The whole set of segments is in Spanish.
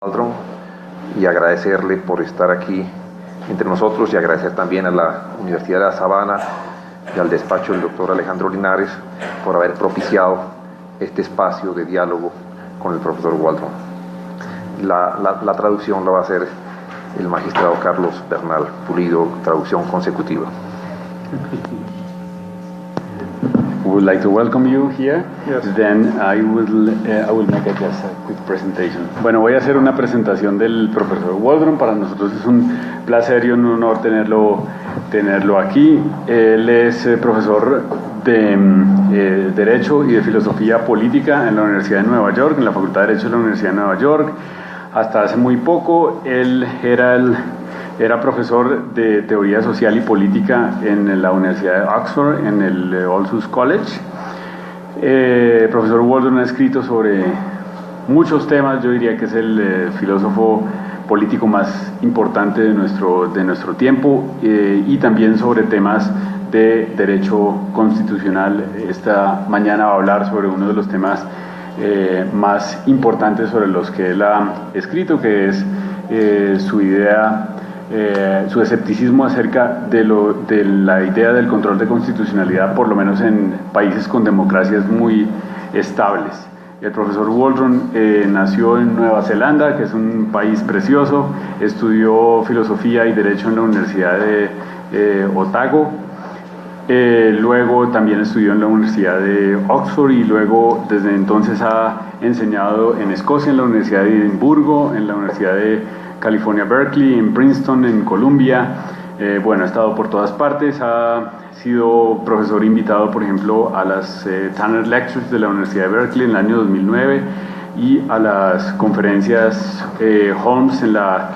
Waldron, y agradecerle por estar aquí entre nosotros y agradecer también a la Universidad de La Sabana y al despacho del doctor Alejandro Linares por haber propiciado este espacio de diálogo con el profesor Waldron. La traducción la va a hacer el magistrado Carlos Bernal Pulido, traducción consecutiva. We would like to welcome you here. Yes. Then I will make just a quick presentation. Bueno, voy a hacer una presentación del profesor Waldron. Para nosotros es un placer y un honor tenerlo aquí. Él es profesor de Derecho y de Filosofía Política en la Universidad de Nueva York, en la Facultad de Derecho de la Universidad de Nueva York. Hasta hace muy poco él era profesor de Teoría Social y Política en la Universidad de Oxford, en el All Souls College. El profesor Waldron ha escrito sobre muchos temas. Yo diría que es el filósofo político más importante de nuestro tiempo, y también sobre temas de derecho constitucional. Esta mañana va a hablar sobre uno de los temas más importantes sobre los que él ha escrito, que es su escepticismo acerca de la idea del control de constitucionalidad, por lo menos en países con democracias muy estables. El profesor Waldron nació en Nueva Zelanda, que es un país precioso. Estudió filosofía y derecho en la Universidad de Otago. Luego también estudió en la Universidad de Oxford, y luego desde entonces ha enseñado en Escocia, en la Universidad de Edimburgo, en la Universidad de California, Berkeley, en Princeton, en Columbia. Ha estado por todas partes. Ha sido profesor invitado, por ejemplo, a las Tanner Lectures de la Universidad de Berkeley en el año 2009 y a las conferencias Holmes en la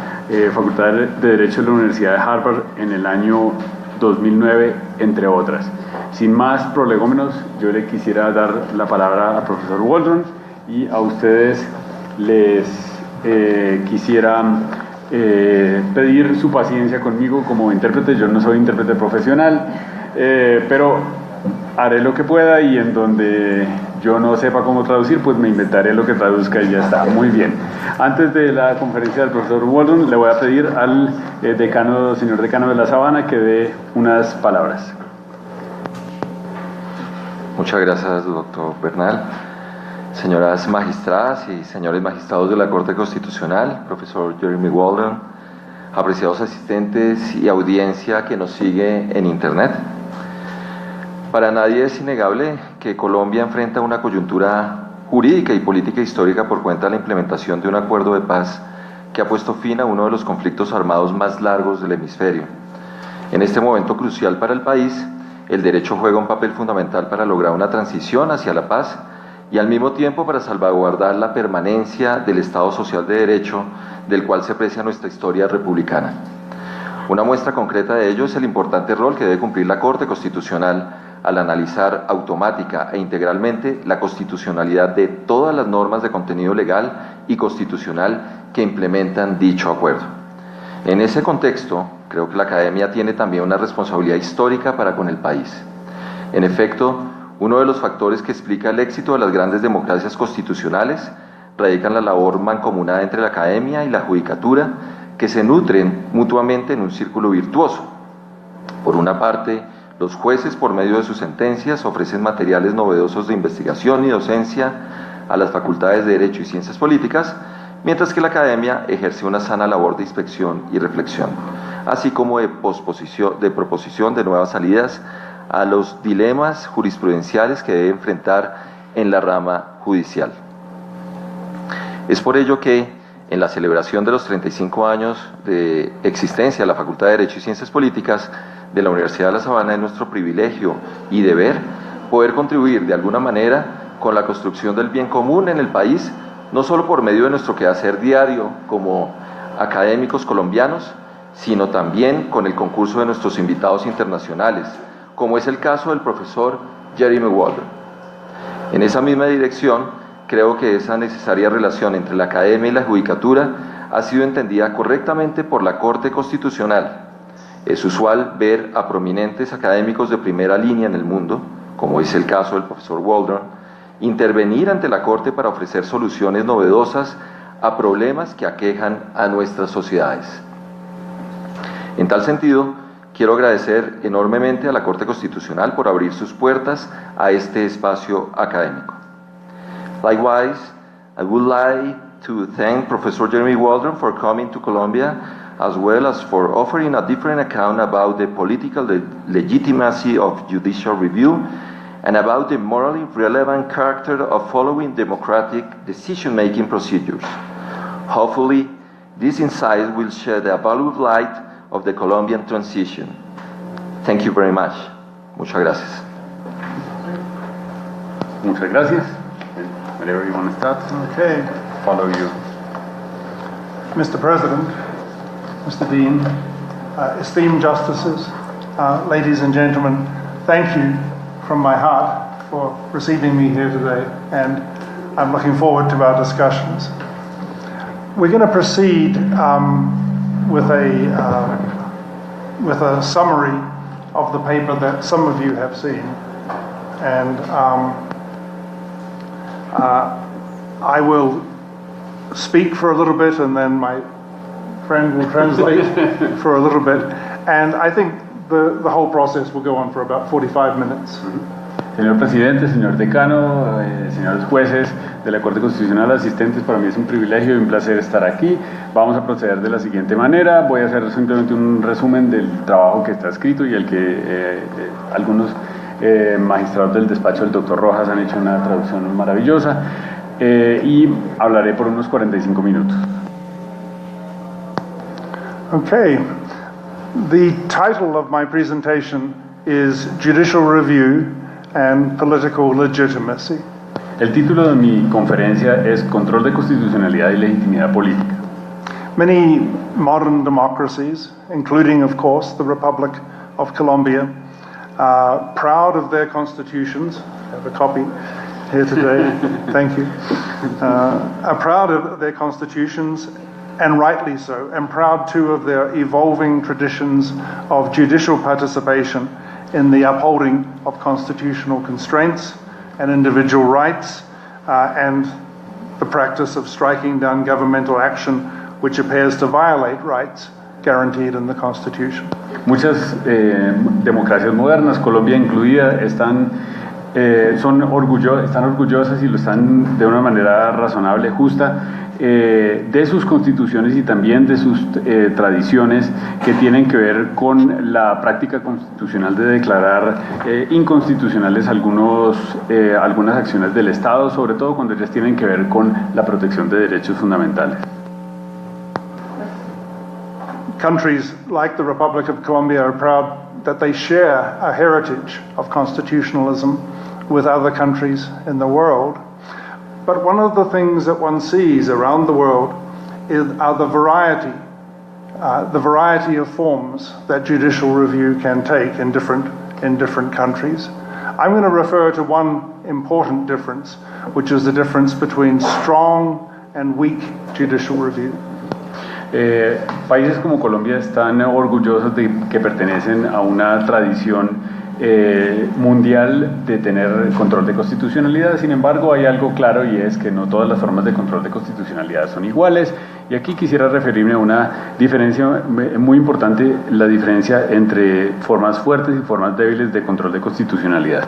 Facultad de Derecho de la Universidad de Harvard en el año 2009, entre otras. Sin más prolegómenos, yo le quisiera dar la palabra al profesor Waldron, y a ustedes les quisiera pedir su paciencia conmigo como intérprete. Yo no soy intérprete profesional, pero haré lo que pueda, y en donde yo no sepa cómo traducir, pues me inventaré lo que traduzca y ya está. Muy bien. Antes de la conferencia del profesor Waldron, le voy a pedir al señor decano de La Sabana, que dé unas palabras. Muchas gracias, doctor Bernal. Señoras magistradas y señores magistrados de la Corte Constitucional, profesor Jeremy Waldron, apreciados asistentes y audiencia que nos sigue en Internet. Para nadie es innegable que Colombia enfrenta una coyuntura jurídica y política histórica por cuenta de la implementación de un acuerdo de paz que ha puesto fin a uno de los conflictos armados más largos del hemisferio. En este momento crucial para el país, el derecho juega un papel fundamental para lograr una transición hacia la paz y al mismo tiempo para salvaguardar la permanencia del Estado Social de Derecho, del cual se precia nuestra historia republicana. Una muestra concreta de ello es el importante rol que debe cumplir la Corte Constitucional al analizar automática e integralmente la constitucionalidad de todas las normas de contenido legal y constitucional que implementan dicho acuerdo. En ese contexto, creo que la Academia tiene también una responsabilidad histórica para con el país. En efecto, uno de los factores que explica el éxito de las grandes democracias constitucionales radica en la labor mancomunada entre la Academia y la Judicatura, que se nutren mutuamente en un círculo virtuoso. Por una parte, los jueces, por medio de sus sentencias, ofrecen materiales novedosos de investigación y docencia a las facultades de Derecho y Ciencias Políticas, mientras que la Academia ejerce una sana labor de inspección y reflexión, así como de proposición de nuevas salidas a los dilemas jurisprudenciales que debe enfrentar en la rama judicial. Es por ello que, en la celebración de los 35 años de existencia de la Facultad de Derecho y Ciencias Políticas de la Universidad de La Sabana, es nuestro privilegio y deber poder contribuir de alguna manera con la construcción del bien común en el país, no solo por medio de nuestro quehacer diario como académicos colombianos, sino también con el concurso de nuestros invitados internacionales, como es el caso del profesor Jeremy Waldron. En esa misma dirección, creo que esa necesaria relación entre la Academia y la Judicatura ha sido entendida correctamente por la Corte Constitucional. Es usual ver a prominentes académicos de primera línea en el mundo, como es el caso del profesor Waldron, intervenir ante la Corte para ofrecer soluciones novedosas a problemas que aquejan a nuestras sociedades. En tal sentido, quiero agradecer enormemente a la Corte Constitucional por abrir sus puertas a este espacio académico. Likewise, I would like to thank Professor Jeremy Waldron for coming to Colombia, as well as for offering a different account about the political legitimacy of judicial review and about the morally relevant character of following democratic decision-making procedures. Hopefully, this insight will shed a valuable light of the Colombian transition. Thank you very much. Muchas gracias. Muchas gracias. Whenever you want to start, Okay. follow you. Mr. President, Mr. Dean, esteemed justices, ladies and gentlemen, thank you from my heart for receiving me here today, and I'm looking forward to our discussions. We're going to proceed with a summary of the paper that some of you have seen, and I will speak for a little bit, and then my friend will translate for a little bit, and I think the whole process will go on for about 45 minutes. Señor Presidente, señor Decano, señores jueces de la Corte Constitucional, asistentes, para mí es un privilegio y un placer estar aquí. Vamos a proceder de la siguiente manera. Voy a hacer simplemente un resumen del trabajo que está escrito y el que algunos magistrados del despacho del doctor Rojas han hecho una traducción maravillosa, y hablaré por unos 45 minutos. Okay, the title of my presentation is Judicial Review and Political Legitimacy. El título de mi conferencia es Control de Constitucionalidad y Legitimidad Política. Many modern democracies, including, of course, the Republic of Colombia, are proud of their constitutions. I have a copy here today. Thank you. Are proud of their constitutions, and rightly so, and proud too of their evolving traditions of judicial participation in the upholding of constitutional constraints and individual rights, and the practice of striking down governmental action which appears to violate rights guaranteed in the Constitution. Muchas democracias modernas, Colombia incluida, están orgullosas y lo están de una manera razonable, justa, de sus constituciones y también de sus tradiciones que tienen que ver con la práctica constitucional de declarar inconstitucionales algunas acciones del Estado, sobre todo cuando ellas tienen que ver con la protección de derechos fundamentales. Countries like the Republic of Colombia are proud that they share a heritage of constitutionalism with other countries in the world. But one of the things that one sees around the world are the variety of forms that judicial review can take in different countries. I'm going to refer to one important difference, which is the difference between strong and weak judicial review. Países como Colombia están orgullosos de que pertenecen a una tradición mundial de tener control de constitucionalidad. Sin embargo, hay algo claro, y es que no todas las formas de control de constitucionalidad son iguales, y aquí quisiera referirme a una diferencia muy importante, la diferencia entre formas fuertes y formas débiles de control de constitucionalidad.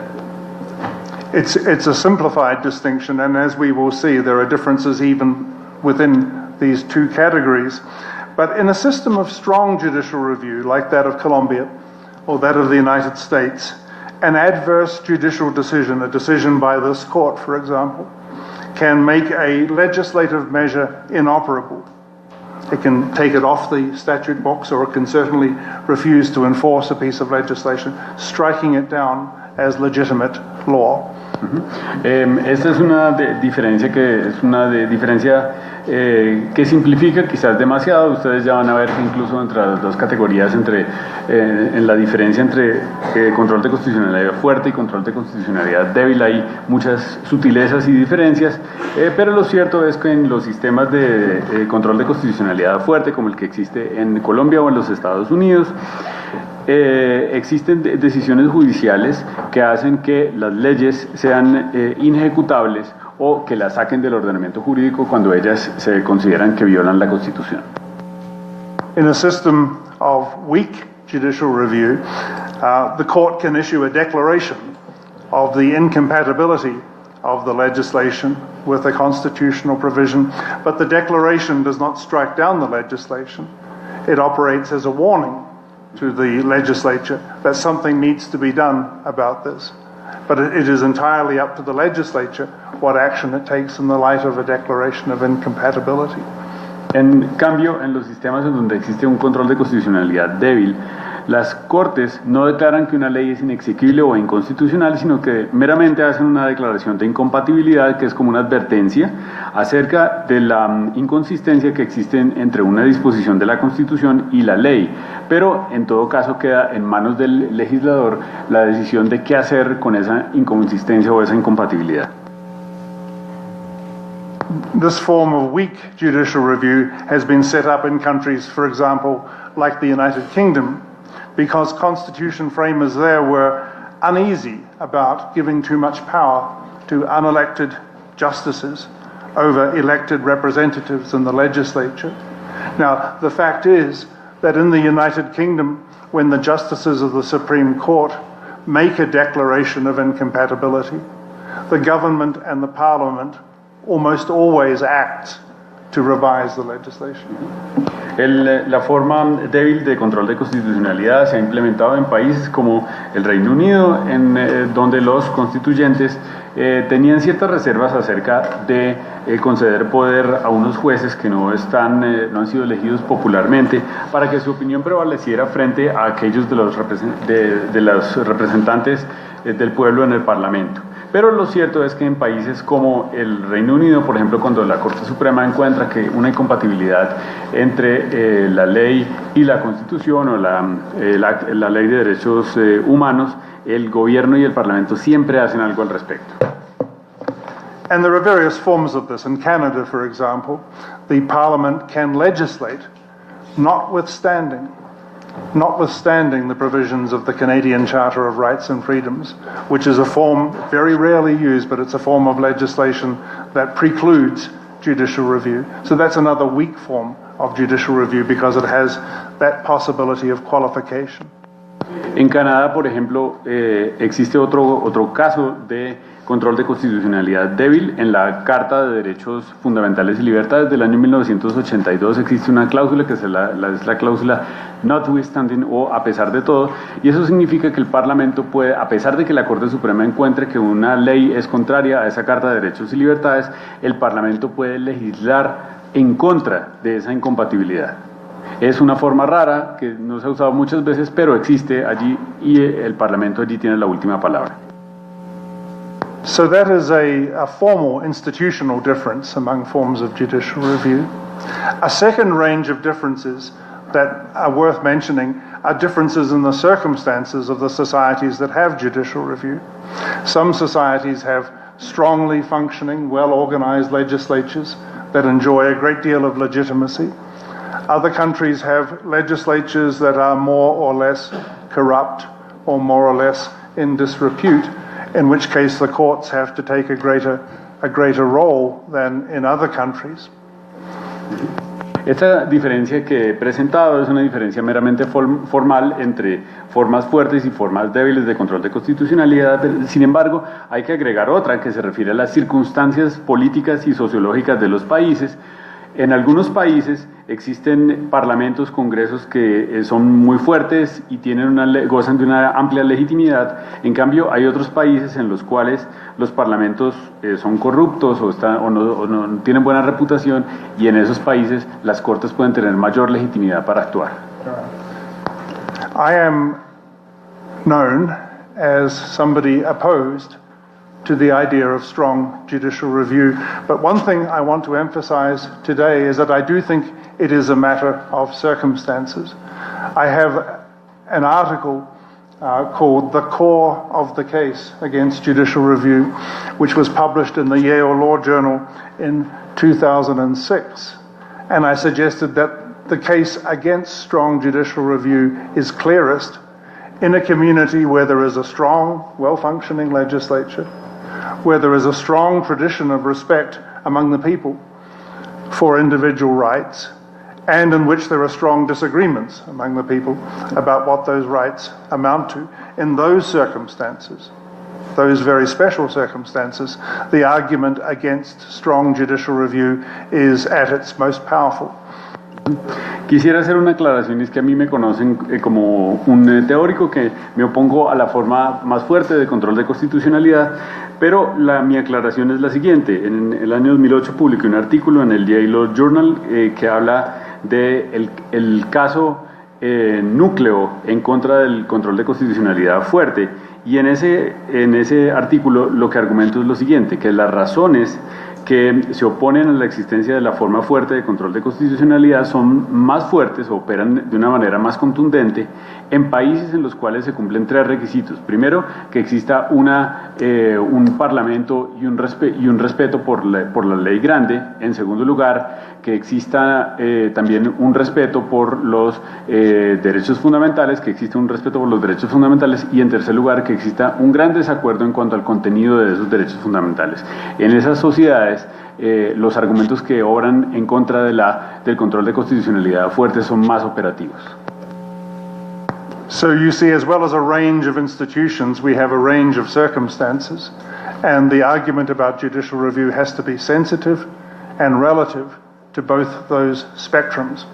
It's a simplified distinction, and as we will see, there are differences even within these two categories. But in a system of strong judicial review, like that of Colombia or that of the United States, an adverse judicial decision, a decision by this court, for example, can make a legislative measure inoperable. It can take it off the statute books, or it can certainly refuse to enforce a piece of legislation, striking it down as legitimate law. Esta es una diferencia que simplifica quizás demasiado. Ustedes ya van a ver que incluso entre las dos categorías, en la diferencia entre control de constitucionalidad fuerte y control de constitucionalidad débil, hay muchas sutilezas y diferencias, pero lo cierto es que en los sistemas de control de constitucionalidad fuerte, como el que existe en Colombia o en los Estados Unidos, existen decisiones judiciales que hacen que las leyes sean inejecutables o que las saquen del ordenamiento jurídico cuando ellas se consideran que violan la Constitución. In a system of weak judicial review, the court can issue a declaration of the incompatibility of the legislation with a constitutional provision, but the declaration does not strike down the legislation. It operates as a warning to the legislature that something needs to be done about this. But it is entirely up to the legislature what action it takes in the light of a declaration of incompatibility. En cambio, en los sistemas en donde existe un control de constitucionalidad débil, las Cortes no declaran que una ley es inexequible o inconstitucional, sino que meramente hacen una declaración de incompatibilidad, que es como una advertencia acerca de la inconsistencia que existe entre una disposición de la Constitución y la ley. Pero, en todo caso, queda en manos del legislador la decisión de qué hacer con esa inconsistencia o esa incompatibilidad. This form of weak judicial review has been set up in countries, for example, like the United Kingdom, because constitution framers there were uneasy about giving too much power to unelected justices over elected representatives in the legislature. Now, the fact is that in the United Kingdom, when the justices of the Supreme Court make a declaration of incompatibility, the government and the parliament almost always acts to revise the legislation. La forma débil de control de constitucionalidad se ha implementado en países como el Reino Unido, donde los constituyentes tenían ciertas reservas acerca de conceder poder a unos jueces que no han sido elegidos popularmente, para que su opinión prevaleciera frente a aquellos de los representantes del pueblo en el Parlamento. Pero lo cierto es que en países como el Reino Unido, por ejemplo, cuando la Corte Suprema encuentra que una incompatibilidad entre la ley y la Constitución o la ley de derechos humanos, el gobierno y el Parlamento siempre hacen algo al respecto. And there are various forms of this. In Canada, for example, the Parliament can legislate notwithstanding the provisions of the Canadian Charter of Rights and Freedoms, which is a form very rarely used, but it's a form of legislation that precludes judicial review. So that's another weak form of judicial review because it has that possibility of qualification. En Canadá, por ejemplo, existe otro caso de control de constitucionalidad débil. En la Carta de Derechos Fundamentales y Libertades del año 1982 existe una cláusula que es la cláusula notwithstanding, o a pesar de todo, y eso significa que el Parlamento puede, a pesar de que la Corte Suprema encuentre que una ley es contraria a esa Carta de Derechos y Libertades, el Parlamento puede legislar en contra de esa incompatibilidad. Es una forma rara que no se ha usado muchas veces, pero existe allí y el Parlamento allí tiene la última palabra. So that is a formal institutional difference among forms of judicial review. A second range of differences that are worth mentioning are differences in the circumstances of the societies that have judicial review. Some societies have strongly functioning, well-organized legislatures that enjoy a great deal of legitimacy. Other countries have legislatures that are more or less corrupt or more or less in disrepute, in which case the courts have to take a greater role than in other countries. Esta diferencia que he presentado es una diferencia meramente formal entre formas fuertes y formas débiles de control de constitucionalidad. Sin embargo, hay que agregar otra que se refiere a las circunstancias políticas y sociológicas de los países. En algunos países existen parlamentos, congresos que son muy fuertes y gozan de una amplia legitimidad. En cambio, hay otros países en los cuales los parlamentos son corruptos o no tienen buena reputación, y en esos países las cortes pueden tener mayor legitimidad para actuar. I am known as somebody opposed to the idea of strong judicial review. But one thing I want to emphasize today is that I do think it is a matter of circumstances. I have an article called The Core of the Case Against Judicial Review, which was published in the Yale Law Journal in 2006. And I suggested that the case against strong judicial review is clearest in a community where there is a strong, well-functioning legislature, where there is a strong tradition of respect among the people for individual rights, and in which there are strong disagreements among the people about what those rights amount to. In those circumstances, those very special circumstances, the argument against strong judicial review is at its most powerful. Quisiera hacer una aclaración, es que a mí me conocen como un teórico que me opongo a la forma más fuerte de control de constitucionalidad, pero mi aclaración es la siguiente. En el año 2008 publiqué un artículo en el Yale Law Journal que habla de el caso núcleo en contra del control de constitucionalidad fuerte, y en ese artículo lo que argumento es lo siguiente, que las razones que se oponen a la existencia de la forma fuerte de control de constitucionalidad son más fuertes o operan de una manera más contundente en países en los cuales se cumplen tres requisitos. Primero, que exista un parlamento y un respeto por la ley grande. En segundo lugar, que exista también un respeto por los derechos fundamentales, que exista un respeto por los derechos fundamentales, y en tercer lugar, que exista un gran desacuerdo en cuanto al contenido de esos derechos fundamentales. En esas sociedades, los argumentos que obran en contra del control de constitucionalidad fuerte son más operativos. So you see, as well as a range of institutions, we have a range of circumstances, and the argument about judicial review has to be sensitive and relative to both those spectrums.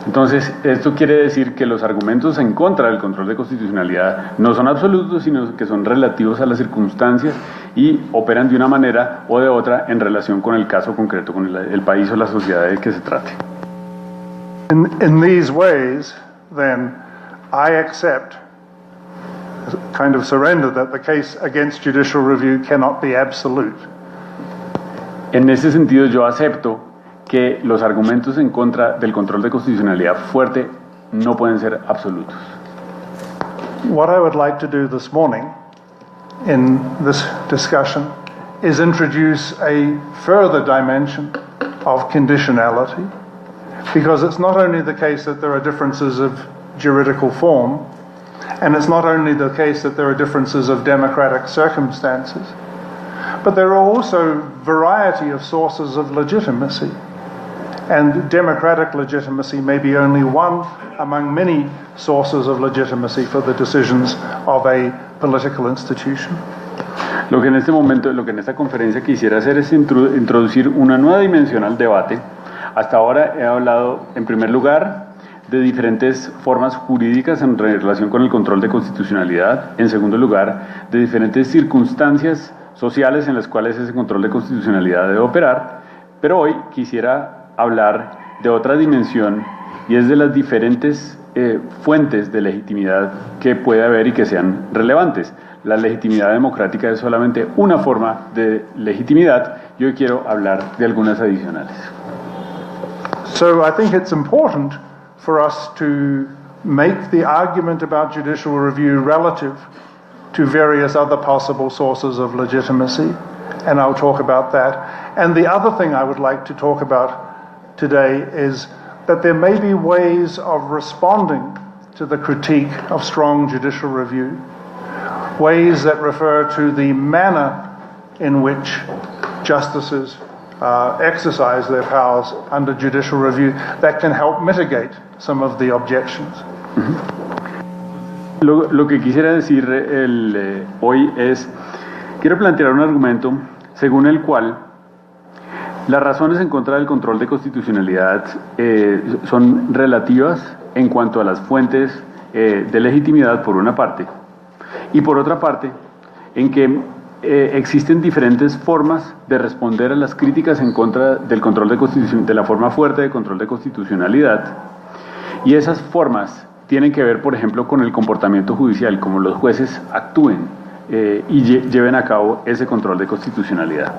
Entonces, esto quiere decir que los argumentos en contra del control de constitucionalidad no son absolutos, sino que son relativos a las circunstancias y operan de una manera o de otra en relación con el caso concreto, con el país o la sociedad de que se trate. In these ways, then, I accept, kind of surrender, that the case against judicial review cannot be absolute. En ese sentido, yo acepto que los argumentos en contra del control de constitucionalidad fuerte no pueden ser absolutos. What I would like to do this morning in this discussion is introduce a further dimension of conditionality, because it's not only the case that there are differences of juridical form, and it's not only the case that there are differences of democratic circumstances, but there are also variety of sources of legitimacy. And democratic legitimacy may be only one among many sources of legitimacy for the decisions of a political institution. Lo que en este momento, lo que en esta conferencia quisiera hacer es introducir una nueva dimensión al debate. Hasta ahora he hablado, en primer lugar, de diferentes formas jurídicas en relación con el control de constitucionalidad. En segundo lugar, de diferentes circunstancias sociales en las cuales ese control de constitucionalidad debe operar. Pero hoy quisiera hablar de otra dimensión, y es de las diferentes fuentes de legitimidad que puede haber y que sean relevantes. La legitimidad democrática es solamente una forma de legitimidad. Yo quiero hablar de algunas adicionales. So I think it's important for us to make the argument about judicial review relative to various other possible sources of legitimacy, and I'll talk about that. And the other thing I would like to talk about today is that there may be ways of responding to the critique of strong judicial review, ways that refer to the manner in which justices exercise their powers under judicial review that can help mitigate some of the objections. Lo que quisiera decir hoy es, quiero plantear un argumento según el cual las razones en contra del control de constitucionalidad son relativas en cuanto a las fuentes de legitimidad, por una parte, y por otra parte, en que existen diferentes formas de responder a las críticas en contra del control de la forma fuerte de control de constitucionalidad, y esas formas tienen que ver, por ejemplo, con el comportamiento judicial, como los jueces actúen y lleven a cabo ese control de constitucionalidad.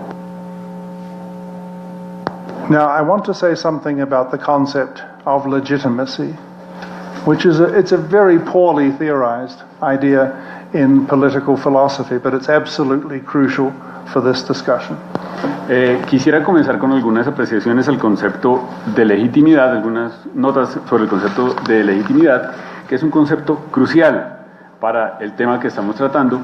Now, I want to say something about the concept of legitimacy, which is it's a very poorly theorized idea in political philosophy, but it's absolutely crucial for this discussion. Quisiera comenzar con algunas apreciaciones al concepto de legitimidad, algunas notas sobre el concepto de legitimidad, que es un concepto crucial para el tema que estamos tratando,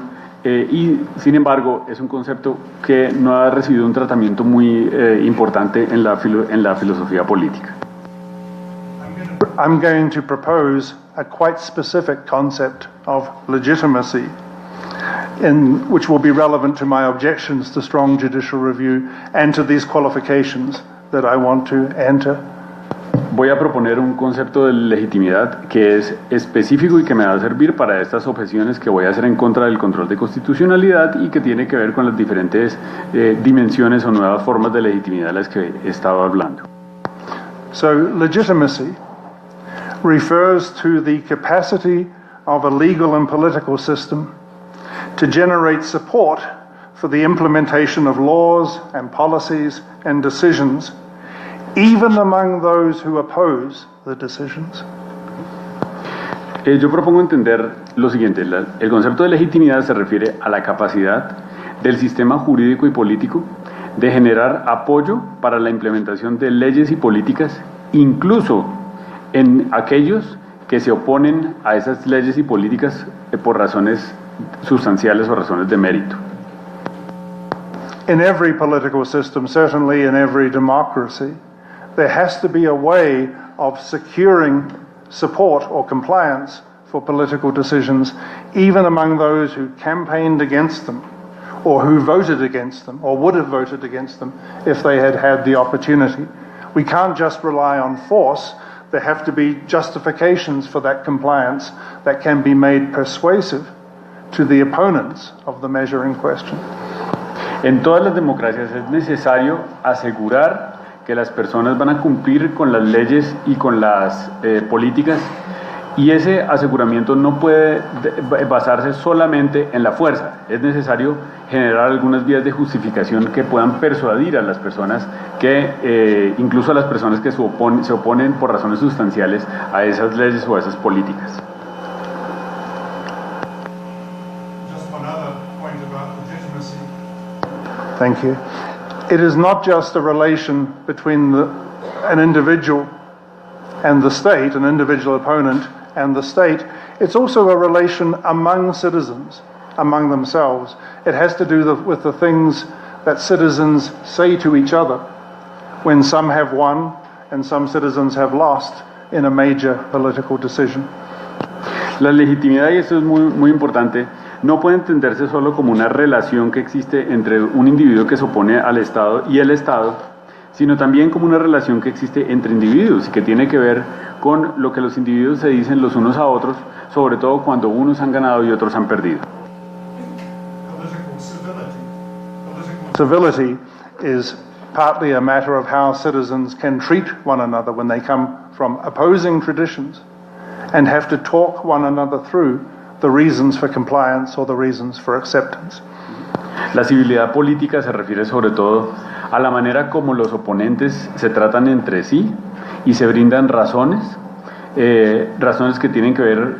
y sin embargo es un concepto que no ha recibido un tratamiento muy importante en la filosofía política. I'm going to propose a quite specific concept of legitimacy, which will be relevant to my objections to strong judicial review and to these qualifications that I want to enter. Voy a proponer un concepto de legitimidad que es específico y que me va a servir para estas objeciones que voy a hacer en contra del control de constitucionalidad y que tiene que ver con las diferentes dimensiones o nuevas formas de legitimidad de las que he estado hablando. So, legitimacy refers to the capacity of a legal and political system to generate support for the implementation of laws and policies and decisions, even among those who oppose the decisions. Yo propongo entender lo siguiente: el concepto de legitimidad se refiere a la capacidad del sistema jurídico y político de generar apoyo para la implementación de leyes y políticas, incluso en aquellos que se oponen a esas leyes y políticas por razones sustanciales o razones de mérito. In every political system, certainly in every democracy, there has to be a way of securing support or compliance for political decisions, even among those who campaigned against them, or who voted against them, or would have voted against them if they had had the opportunity. We can't just rely on force. There have to be justifications for that compliance that can be made persuasive to the opponents of the measure in question. En todas las democracias es necesario asegurar que las personas van a cumplir con las leyes y con las políticas, y ese aseguramiento no puede basarse solamente en la fuerza. Es necesario generar algunas vías de justificación que puedan persuadir a las personas, incluso a las personas que se oponen por razones sustanciales a esas leyes o a esas políticas. Just one other point about legitimacy. Thank you. It is not just a relation between an individual and the state, an individual opponent and the state. It's also a relation among citizens, among themselves. It has to do with the things that citizens say to each other when some have won and some citizens have lost in a major political decision. La legitimidad, y esto es muy importante, no puede entenderse solo como una relación que existe entre un individuo que se opone al Estado y el Estado, sino también como una relación que existe entre individuos y que tiene que ver con lo que los individuos se dicen los unos a otros, sobre todo cuando unos han ganado y otros han perdido. Civility is partly a matter of how citizens can treat one another when they come from opposing traditions and have to talk one another through the reasons for compliance or the reasons for acceptance. La civilidad política se refiere sobre todo a la manera como los oponentes se tratan entre sí y se brindan razones que tienen que ver,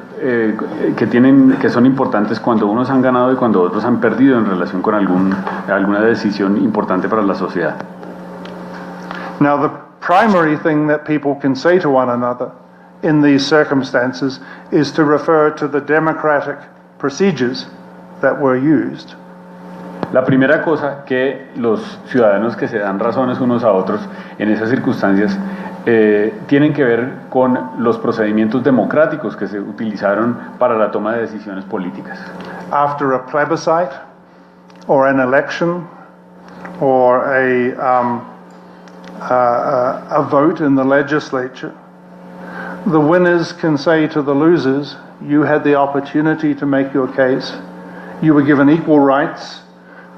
que son importantes cuando unos han ganado y cuando otros han perdido en relación con alguna decisión importante para la sociedad. Now, the primary thing that people can say to one another in these circumstances is to refer to the democratic procedures that were used. La primera cosa que los ciudadanos que se dan razones unos a otros en esas circunstancias tienen que ver con los procedimientos democráticos que se utilizaron para la toma de decisiones políticas. After a plebiscite or an election or a vote in the legislature, the winners can say to the losers, you had the opportunity to make your case, you were given equal rights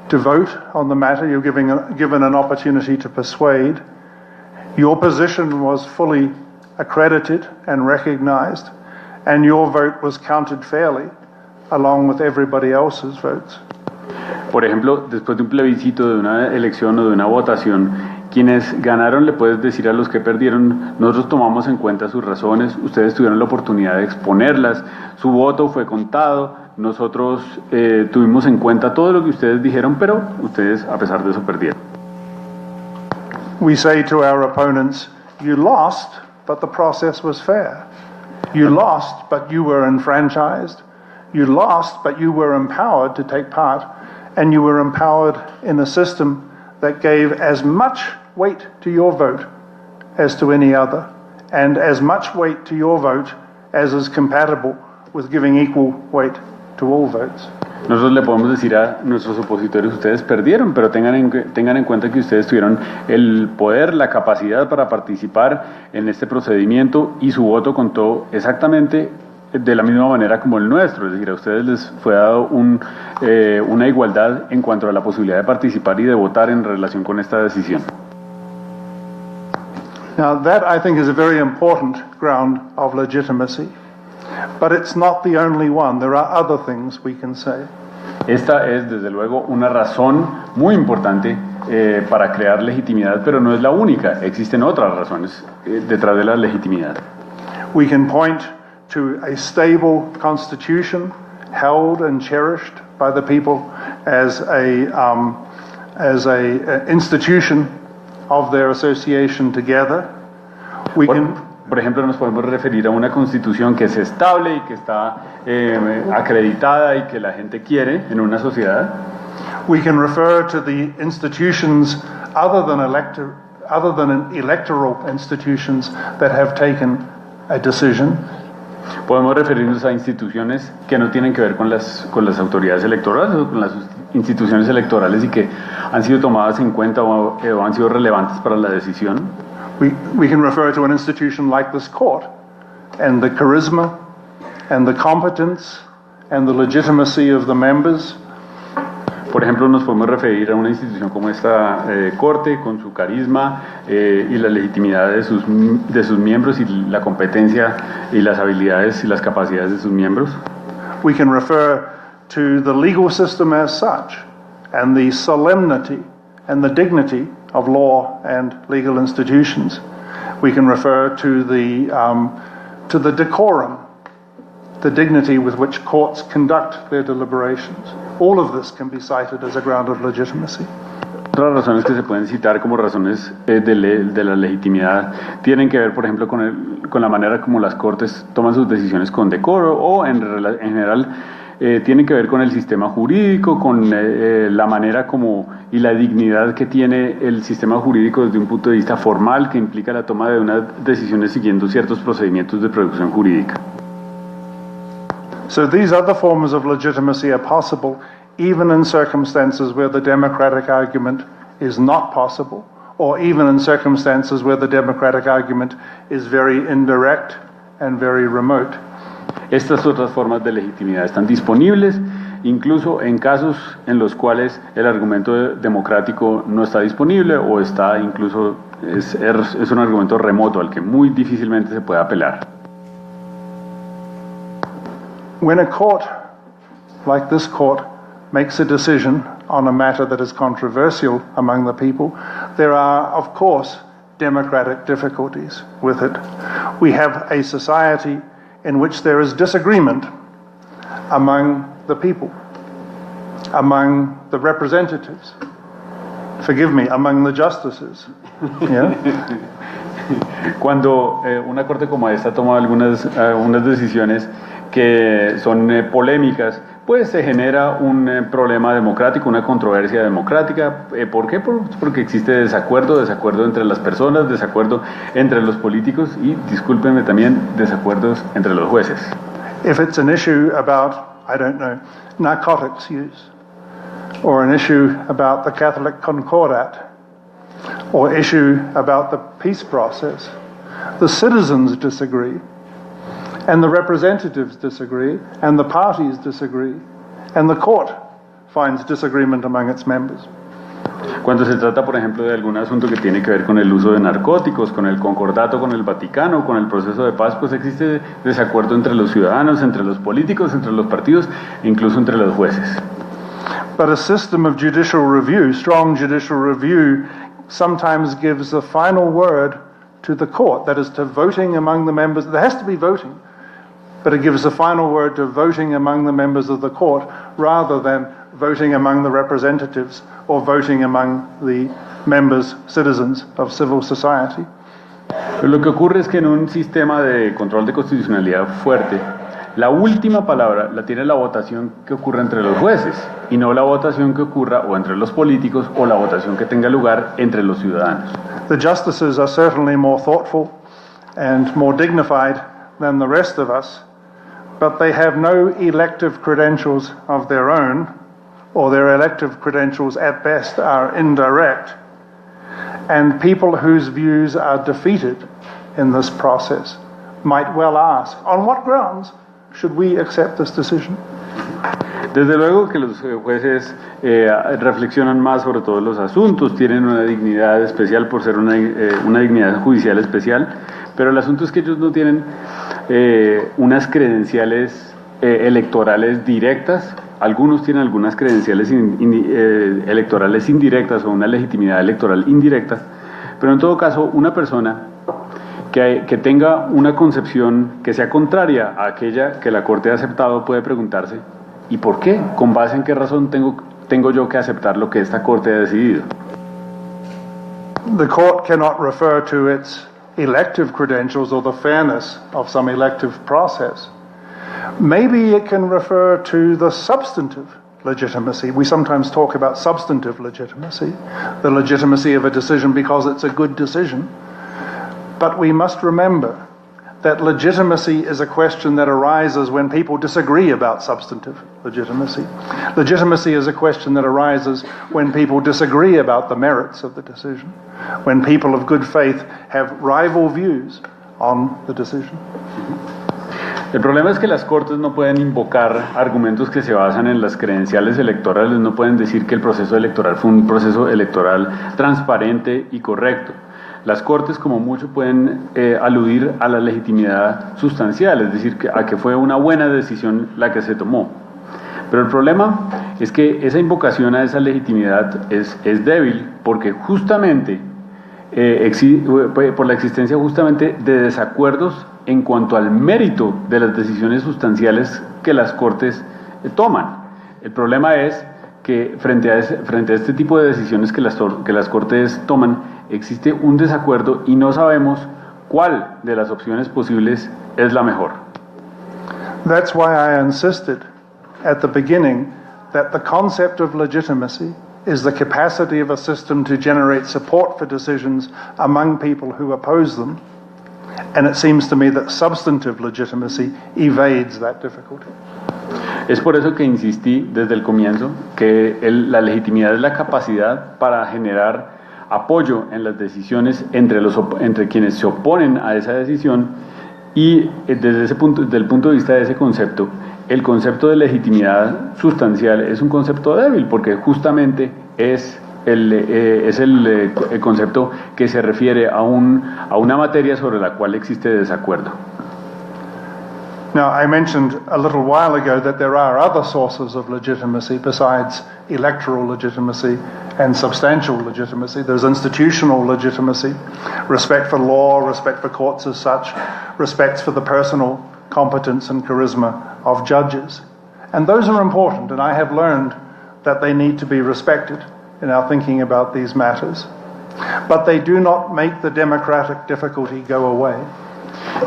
to vote on the matter, you're given an opportunity to persuade, your position was fully accredited and recognized, and your vote was counted fairly along with everybody else's votes. Por ejemplo, después de un plebiscito, de una elección o de una votación, quienes ganaron le puedes decir a los que perdieron, nosotros tomamos en cuenta sus razones, ustedes tuvieron la oportunidad de exponerlas, su voto fue contado, nosotros tuvimos en cuenta todo lo que ustedes dijeron, pero ustedes a pesar de eso perdieron. We say to our opponents, you lost, but the process was fair. You lost, but you were enfranchised. You lost, but you were empowered to take part, and you were empowered in a system that gave as much weight to your vote as to any other, and as much weight to your vote as is compatible with giving equal weight to all votes. Nosotros le podemos decir a nuestros opositores, ustedes perdieron, pero tengan en cuenta que ustedes tuvieron el poder, la capacidad para participar en este procedimiento y su voto contó exactamente de la misma manera como el nuestro, es decir, a ustedes les fue dado una igualdad en cuanto a la posibilidad de participar y de votar en relación con esta decisión. Now that I think is a very important ground of legitimacy, but it's not the only one. There are other things we can say. Esta es desde luego una razón muy importante para crear legitimidad, pero no es la única, existen otras razones detrás de la legitimidad. We can point to a stable constitution held and cherished by the people as a institution of their association together. Por ejemplo, nos podemos referir a una constitución que es estable y que está acreditada y que la gente quiere en una sociedad. We can refer to the institutions other than electoral institutions that have taken a decision. Podemos referirnos a instituciones que no tienen que ver con las autoridades electorales o con las instituciones electorales y que han sido tomadas en cuenta o han sido relevantes para la decisión. We can refer to an institution like this court and the charisma and the competence and the legitimacy of the members. Por ejemplo, nos podemos referir a una institución como esta Corte, con su carisma y la legitimidad de sus miembros y la competencia y las habilidades y las capacidades de sus miembros. We can refer to the legal system as such and the solemnity and the dignity of law and legal institutions. We can refer to the decorum, the dignity with which courts conduct their deliberations. All of this can be cited as a ground of legitimacy. Otras razones que se pueden citar como razones de la legitimidad tienen que ver, por ejemplo, con la manera como las cortes toman sus decisiones con decoro o en general tienen que ver con el sistema jurídico, con la manera como y la dignidad que tiene el sistema jurídico desde un punto de vista formal que implica la toma de unas decisiones siguiendo ciertos procedimientos de producción jurídica. So these other forms of legitimacy are possible even in circumstances where the democratic argument is not possible, or even in circumstances where the democratic argument is very indirect and very remote. Estas otras formas de legitimidad están disponibles, incluso en casos en los cuales el argumento democrático no está disponible o está incluso es un argumento remoto al que muy difícilmente se puede apelar. When a court, like this court, makes a decision on a matter that is controversial among the people, there are, of course, democratic difficulties with it. We have a society in which there is disagreement among the people, among the representatives, forgive me, among the justices. Yeah? Cuando una corte como esta toma unas decisiones que son polémicas, pues se genera un problema democrático, una controversia democrática. ¿Por qué? Porque existe desacuerdo entre las personas, desacuerdo entre los políticos y, discúlpenme también, desacuerdos entre los jueces. If it's an issue about, I don't know, narcotics use, or an issue about the Catholic Concordat, or issue about the peace process, the citizens disagree, and the representatives disagree, and the parties disagree, and the court finds disagreement among its members. Cuando se trata, por ejemplo, de algún asunto que tiene que ver con el uso de narcóticos, con el concordato con el Vaticano, con el proceso de paz, pues existe desacuerdo entre los ciudadanos, entre los políticos, entre los partidos e incluso entre los jueces. But a system of judicial review, strong judicial review, sometimes gives the final word to the court, that is to voting among the members. There has to be voting, but it gives the final word to voting among the members of the court rather than voting among the representatives or voting among the members, citizens of civil society. Pero lo que ocurre es que en un sistema de control de constitucionalidad fuerte, La última palabra la tiene la votación que ocurre entre los jueces y no la votación que ocurra o entre los políticos o la votación que tenga lugar entre los ciudadanos. The justices are certainly more thoughtful and more dignified than the rest of us, but they have no elective credentials of their own, or their elective credentials at best are indirect, and people whose views are defeated in this process might well ask, on what grounds should we accept this decision? Desde luego que los jueces reflexionan más sobre todos los asuntos, tienen una dignidad especial por ser una dignidad judicial especial, pero el asunto es que ellos no tienen unas credenciales electorales directas. Algunos tienen algunas credenciales electorales indirectas o una legitimidad electoral indirecta, pero en todo caso una persona que tenga una concepción que sea contraria a aquella que la Corte ha aceptado puede preguntarse, ¿y por qué? ¿Con base en qué razón tengo yo que aceptar lo que esta Corte ha decidido? The court cannot refer to its elective credentials or the fairness of some elective process. Maybe it can refer to the substantive legitimacy. We sometimes talk about substantive legitimacy, the legitimacy of a decision because it's a good decision. But we must remember that legitimacy is a question that arises when people disagree about substantive legitimacy. Legitimacy is a question that arises when people disagree about the merits of the decision, when people of good faith have rival views on the decision. El problema es que las Cortes no pueden invocar argumentos que se basan en las credenciales electorales, no pueden decir que el proceso electoral fue un proceso electoral transparente y correcto. Las Cortes, como mucho, pueden aludir a la legitimidad sustancial, es decir, a que fue una buena decisión la que se tomó. Pero el problema es que esa invocación a esa legitimidad es débil porque justamente, por la existencia justamente de desacuerdos en cuanto al mérito de las decisiones sustanciales que las Cortes toman. El problema es que frente a este tipo de decisiones que las Cortes toman, existe un desacuerdo y no sabemos cuál de las opciones posibles es la mejor. That's why I insisted at the beginning that the concept of legitimacy is the capacity of a system to generate support for decisions among people who oppose them, and it seems to me that substantive legitimacy evades that difficulty. Es por eso que insistí desde el comienzo que la legitimidad es la capacidad para generar apoyo en las decisiones entre quienes se oponen a esa decisión y desde el punto de vista de ese concepto, el concepto de legitimidad sustancial es un concepto débil porque justamente es el concepto que se refiere a una materia sobre la cual existe desacuerdo. Now, I mentioned a little while ago that there are other sources of legitimacy besides electoral legitimacy and substantial legitimacy. There's institutional legitimacy, respect for law, respect for courts as such, respect for the personal competence and charisma of judges. And those are important, and I have learned that they need to be respected in our thinking about these matters. But they do not make the democratic difficulty go away.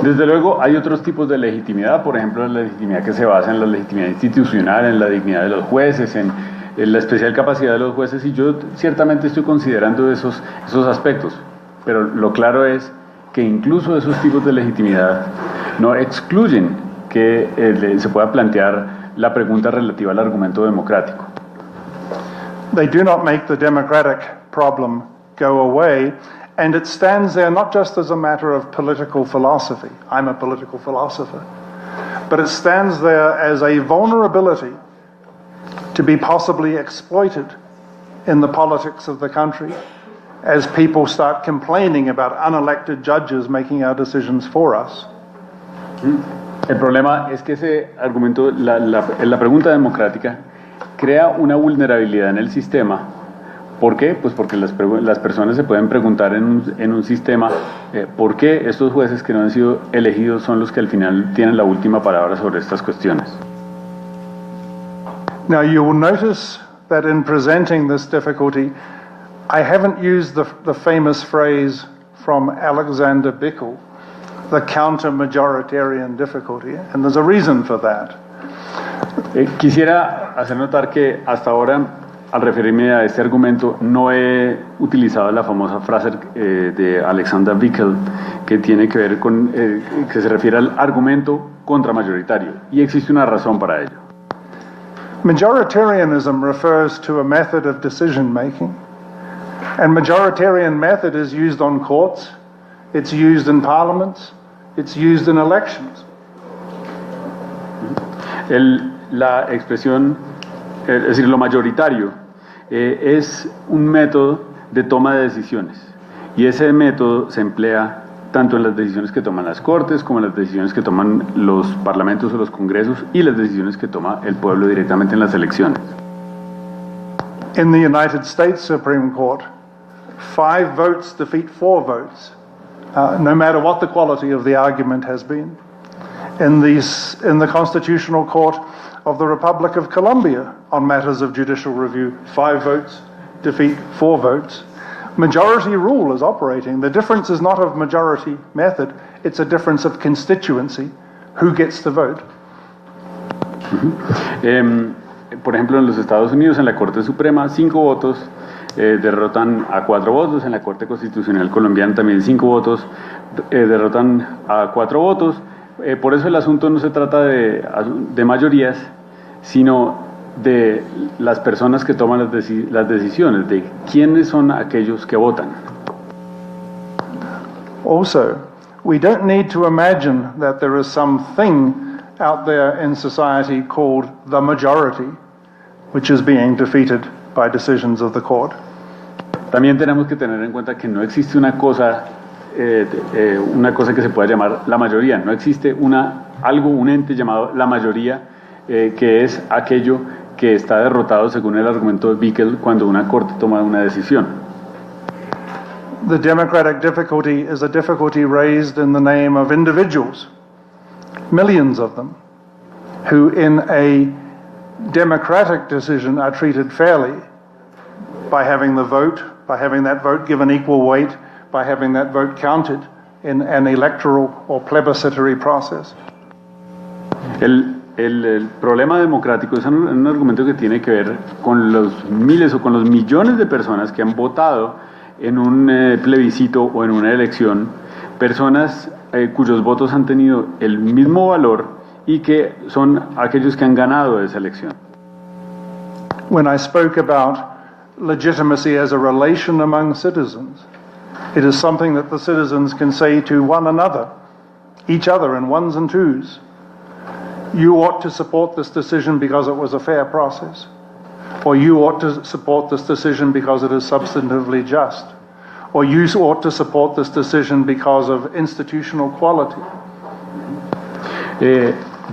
Desde luego hay otros tipos de legitimidad, por ejemplo la legitimidad que se basa en la legitimidad institucional, en la dignidad de los jueces, en la especial capacidad de los jueces, y yo ciertamente estoy considerando esos aspectos, pero lo claro es que incluso esos tipos de legitimidad no excluyen que se pueda plantear la pregunta relativa al argumento democrático. They do not make the democratic problem go away. And it stands there not just as a matter of political philosophy. I'm a political philosopher. But it stands there as a vulnerability to be possibly exploited in the politics of the country as people start complaining about unelected judges making our decisions for us. El problema es que ese argumento, la pregunta democrática, crea una vulnerabilidad en el sistema. ¿Por qué? Pues porque las personas se pueden preguntar en un sistema ¿por qué estos jueces que no han sido elegidos son los que al final tienen la última palabra sobre estas cuestiones? Now you will notice that in presenting this difficulty, I haven't used the famous phrase from Alexander Bickel the counter-majoritarian difficulty, and there's a reason for that. Quisiera hacer notar que hasta ahora, al referirme a este argumento, no he utilizado la famosa frase de Alexander Bickel que tiene que ver con, que se refiere al argumento contramayoritario, y existe una razón para ello. Majoritarianism refers to a method of decision making, and majoritarian method is used on courts, it's used in parliaments, it's used in elections. La expresión, es decir, lo mayoritario, es un método de toma de decisiones, y ese método se emplea tanto en las decisiones que toman las cortes, como en las decisiones que toman los parlamentos o los congresos, y las decisiones que toma el pueblo directamente en las elecciones. In the United States Supreme Court, 5 votes defeat 4 votes, no matter what the quality of the argument has been. In the Constitutional Court of the Republic of Colombia, on matters of judicial review, 5 votes defeat 4 votes. Majority rule is operating. The difference is not of majority method, it's a difference of constituency, who gets the vote. Por ejemplo, en los Estados Unidos, en la Corte Suprema, 5 votos derrotan a 4 votos. En la Corte Constitucional colombiana también 5 votos derrotan a 4 votos. Por eso el asunto no se trata de mayorías, sino de las personas que toman las decisiones, de quiénes son aquellos que votan. Also, we don't need to imagine that there is something out there in society called the majority, which is being defeated by decisions of the court. También tenemos que tener en cuenta que no existe una cosa que se pueda llamar la mayoría. No existe un ente llamado la mayoría, que es aquello que está derrotado según el argumento de Bickel cuando una corte toma una decisión. The democratic difficulty is a difficulty raised in the name of individuals, millions of them, who in a democratic decision are treated fairly by having the vote, by having that vote given equal weight, by having that vote counted in an electoral or plebiscitary process. El problema democrático es un argumento que tiene que ver con los miles o con los millones de personas que han votado en un plebiscito o en una elección, personas cuyos votos han tenido el mismo valor y que son aquellos que han ganado esa elección. When I spoke about legitimacy as a relation among citizens, it is something that the citizens can say to one another, each other in ones and twos. You ought to support this decision because it was a fair process, or you ought to support this decision because it is substantively just, or you ought to support this decision because of institutional quality.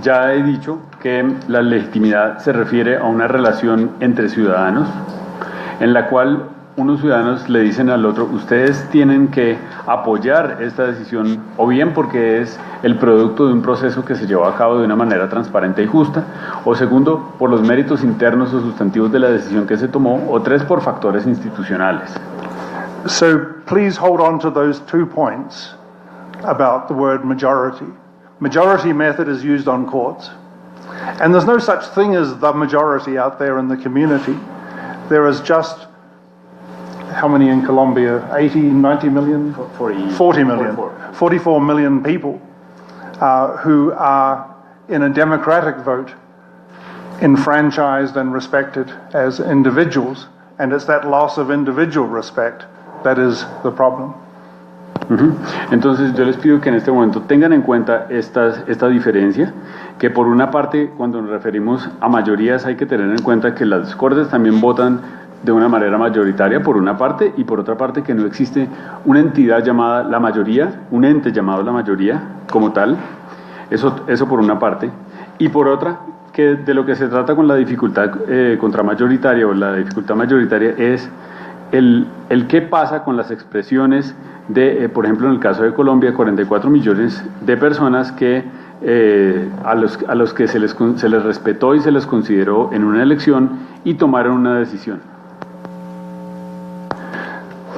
Ya he dicho que la legitimidad se refiere a una relación entre ciudadanos, en la cual unos ciudadanos le dicen al otro, ustedes tienen que apoyar esta decisión, o bien porque es el producto de un proceso que se llevó a cabo de una manera transparente y justa, o segundo, por los méritos internos o sustantivos de la decisión que se tomó, o 3, por factores institucionales. So please hold on to those 2 points about the word majority. Majority method is used on courts, and there's no such thing as the majority out there in the community. There is just, how many in Colombia? 80, 90 million? 40 million. 44 million people who are, in a democratic vote, enfranchised and respected as individuals, and it's that loss of individual respect that is the problem. Entonces yo les pido que en este momento tengan en cuenta esta diferencia, que por una parte, cuando nos referimos a mayorías, hay que tener en cuenta que las cortes también votan de una manera mayoritaria por una parte, y por otra parte que no existe una entidad llamada la mayoría, un ente llamado la mayoría como tal, eso por una parte, y por otra, que de lo que se trata con la dificultad contramayoritaria o la dificultad mayoritaria es el qué pasa con las expresiones de, por ejemplo, en el caso de Colombia, 44 millones de personas que a los que se les respetó y se les consideró en una elección y tomaron una decisión.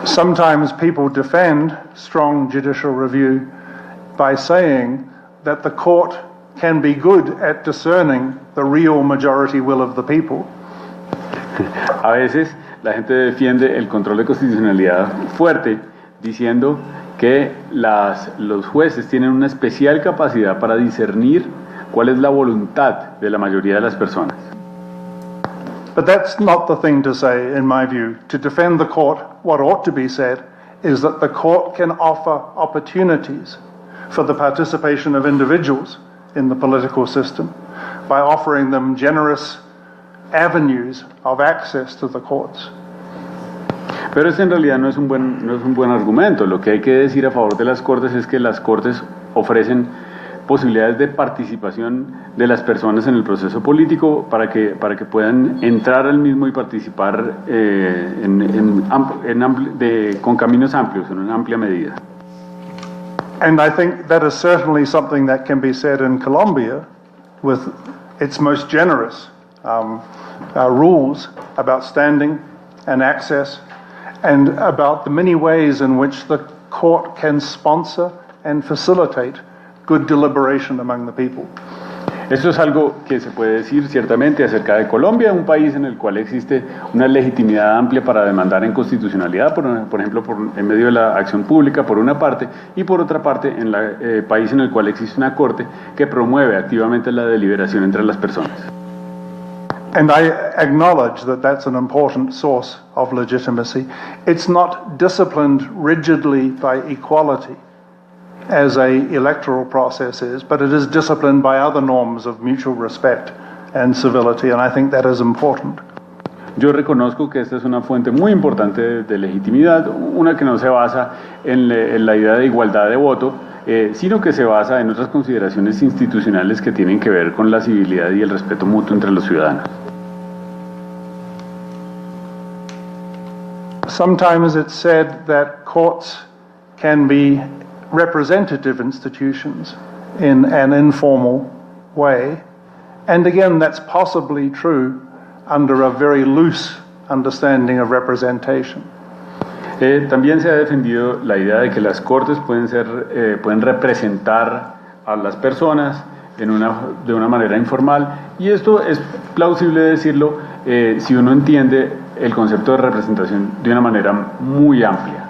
Sometimes people defend strong judicial review by saying that the court can be good at discerning the real majority will of the people. A veces la gente defiende el control de constitucionalidad fuerte, diciendo que los jueces tienen una especial capacidad para discernir cuál es la voluntad de la mayoría de las personas. But that's not the thing to say, in my view. To defend the court, what ought to be said is that the court can offer opportunities for the participation of individuals in the political system by offering them generous avenues of access to the courts. Pero este en realidad no es un buen argumento. Lo que hay que decir a favor de las Cortes es que las Cortes ofrecen posibilidades de participación de las personas en el proceso político para que puedan entrar al mismo y participar con caminos amplios, en una amplia medida. And I think that is certainly something that can be said in Colombia with its most generous rules about standing and access and about the many ways in which the court can sponsor and facilitate good deliberation among the people. Esto es algo que se puede decir ciertamente acerca de Colombia, un país en el cual existe una legitimidad amplia para demandar en constitucionalidad, por ejemplo, en medio de la acción pública, por una parte, y por otra parte, en el país en el cual existe una corte que promueve activamente la deliberación entre las personas. And I acknowledge that that's an important source of legitimacy. It's not disciplined rigidly by equality, as an electoral process is, but it is disciplined by other norms of mutual respect and civility, and I think that is important. Yo reconozco que esta es una fuente muy importante de legitimidad, una que no se basa en la idea de igualdad de voto, sino que se basa en otras consideraciones institucionales que tienen que ver con la civilidad y el respeto mutuo entre los ciudadanos. Sometimes it's said that courts can be representative institutions in an informal way, and again that's possibly true under a very loose understanding of representation. También se ha defendido la idea de que las cortes pueden representar a las personas de una manera informal, y esto es plausible decirlo si uno entiende el concepto de representación de una manera muy amplia.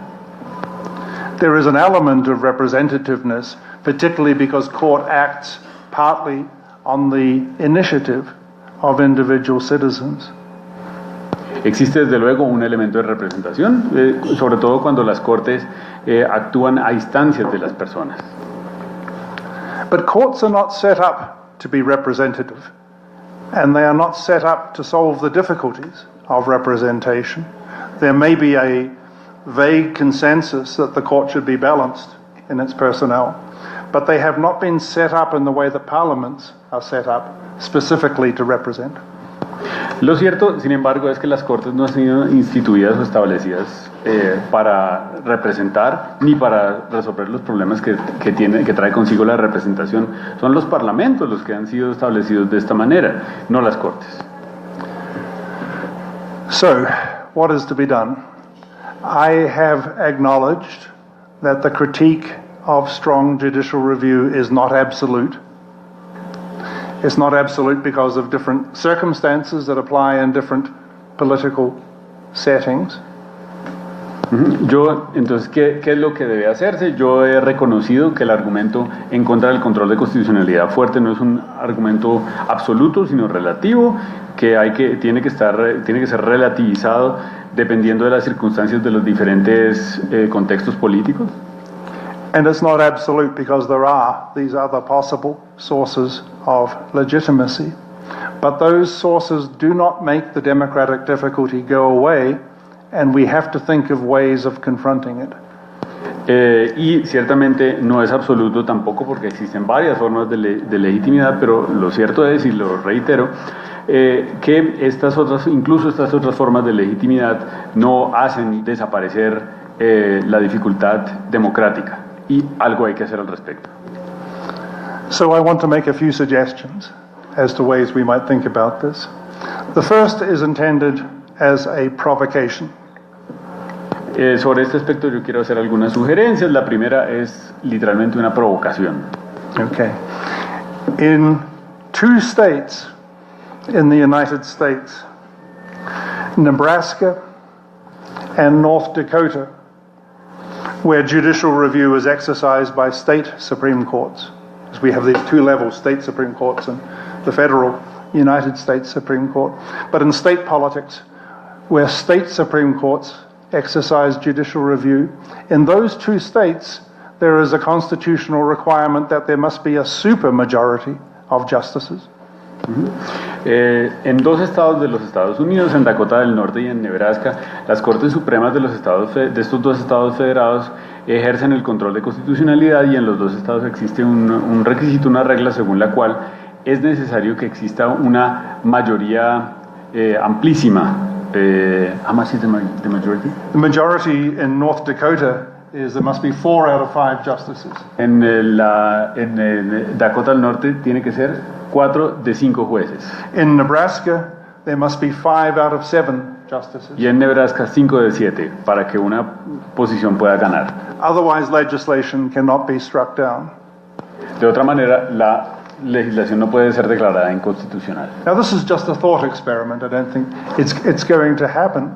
There is an element of representativeness, particularly because court acts partly on the initiative of individual citizens. Existe desde luego un elemento de representación, sobre todo cuando las cortes actúan a instancias de las personas. But courts are not set up to be representative, and they are not set up to solve the difficulties of representation. There may be a vague consensus that the court should be balanced in its personnel, but they have not been set up in the way that parliaments are set up specifically to represent. Lo cierto, sin embargo, es que las cortes no han sido instituidas o establecidas para representar ni para resolver los problemas que trae consigo la representación. Son los parlamentos los que han sido establecidos de esta manera, no las cortes. So, what is to be done? I have acknowledged that the critique of strong judicial review is not absolute. It's not absolute because of different circumstances that apply in different political settings. Entonces, ¿qué es lo que debe hacerse? Yo he reconocido que el argumento en contra del control de constitucionalidad fuerte no es un argumento absoluto, sino relativo, que tiene que ser relativizado dependiendo de las circunstancias de los diferentes contextos políticos. And it's not absolute because there are these other possible sources of legitimacy. But those sources do not make the democratic difficulty go away, and we have to think of ways of confronting it. Y ciertamente no es absoluto tampoco porque existen varias formas de legitimidad, pero lo cierto es, y lo reitero, que incluso estas otras formas de legitimidad no hacen desaparecer la dificultad democrática. Y algo hay que hacer al respecto. So I want to make a few suggestions as to ways we might think about this. The first is intended as a provocation. Sobre este aspecto yo quiero hacer algunas sugerencias. La primera es literalmente una provocación. Okay. In 2 states in the United States, Nebraska and North Dakota, where judicial review is exercised by state Supreme Courts. Because we have these 2 levels, state Supreme Courts and the federal United States Supreme Court. But in state politics, where state Supreme Courts exercise judicial review, in those 2 states, there is a constitutional requirement that there must be a supermajority of justices. En 2 estados de los Estados Unidos, en Dakota del Norte y en Nebraska, las Cortes Supremas de estos 2 estados federados ejercen el control de constitucionalidad, y en los 2 estados existe un requisito, una regla según la cual es necesario que exista una mayoría amplísima. How much is the majority? The majority in North Dakota is there must be 4 out of 5 justices. En Dakota del Norte tiene que ser 4 de 5 jueces. In Nebraska, there must be 5 out of 7 justices. Y en Nebraska 5 de 7 para que una posición pueda ganar. Otherwise, legislation cannot be struck down. De otra manera, la legislación no puede ser declarada inconstitucional. Now, this is just a thought experiment. I don't think it's going to happen.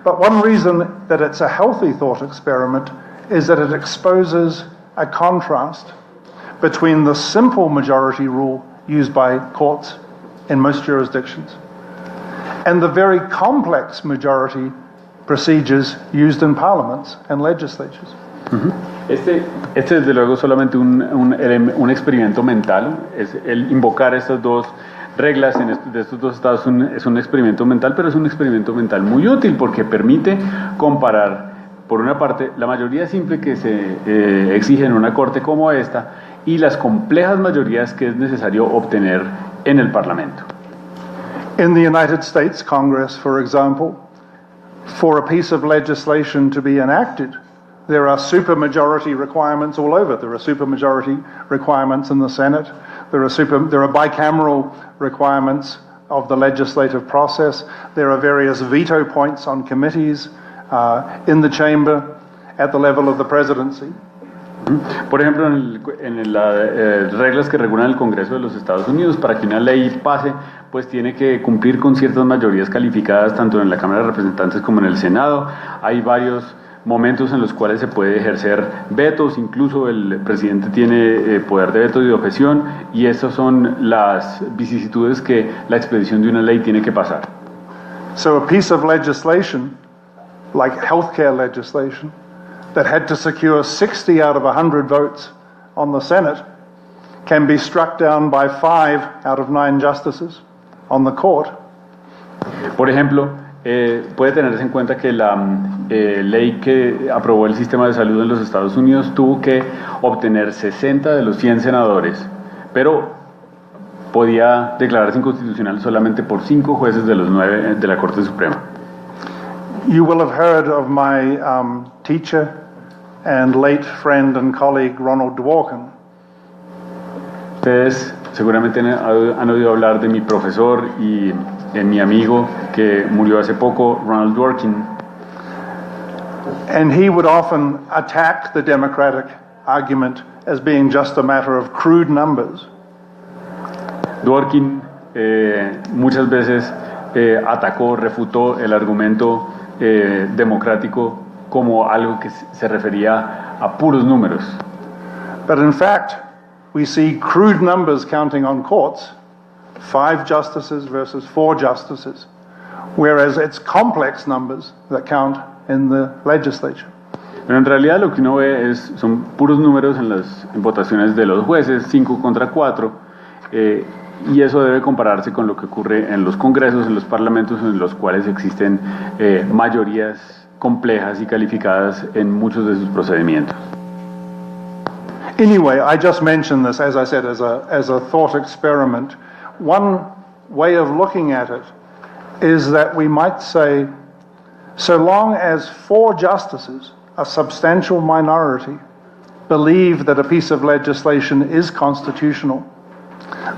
But one reason that it's a healthy thought experiment is that it exposes a contrast between the simple majority rule used by courts in most jurisdictions and the very complex majority procedures used in parliaments and legislatures. Este desde luego solamente un experimento mental, es el invocar estas 2 reglas de estos 2 estados es un experimento mental, pero es un experimento mental muy útil porque permite comparar, por una parte, la mayoría simple que se exige en una corte como esta y las complejas mayorías que es necesario obtener en el Parlamento. In the United States Congress, for example, for a piece of legislation to be enacted, there are supermajority requirements all over. There are supermajority requirements in the Senate. There are bicameral requirements of the legislative process. There are various veto points on committees in the chamber at the level of the presidency. Por ejemplo, en las reglas que regulan el Congreso de los Estados Unidos, para que una ley pase, pues tiene que cumplir con ciertas mayorías calificadas tanto en la Cámara de Representantes como en el Senado. Hay varios momentos en los cuales se puede ejercer vetos, incluso el presidente tiene poder de veto y de objeción, y estas son las vicisitudes que la expedición de una ley tiene que pasar. So a piece of legislation, like healthcare legislation, that had to secure 60 out of 100 votes on the Senate, can be struck down by 5 out of 9 justices on the court. Por ejemplo, puede tenerse en cuenta que la ley que aprobó el sistema de salud en los Estados Unidos tuvo que obtener 60 de los 100 senadores, pero podía declararse inconstitucional solamente por 5 jueces de los 9 de la Corte Suprema. You will have heard of my teacher and late friend and colleague Ronald Dworkin. Ustedes seguramente han oído hablar de mi profesor y de mi amigo que murió hace poco, Ronald Dworkin. And he would often attack the democratic argument as being just a matter of crude numbers. Dworkin muchas veces atacó, refutó el argumento democrático como algo que se refería a puros números. But in fact, we see crude numbers counting on courts, 5 justices versus 4 justices, whereas it's complex numbers that count in the legislature. Pero en realidad lo que uno ve son puros números en las votaciones de los jueces, 5 contra 4, y eso debe compararse con lo que ocurre en los congresos, en los parlamentos, en los cuales existen mayorías complejas y calificadas en muchos de sus procedimientos. Anyway, I just mentioned this, as I said, as a thought experiment. One way of looking at it is that we might say, so long as 4 justices, a substantial minority, believe that a piece of legislation is constitutional,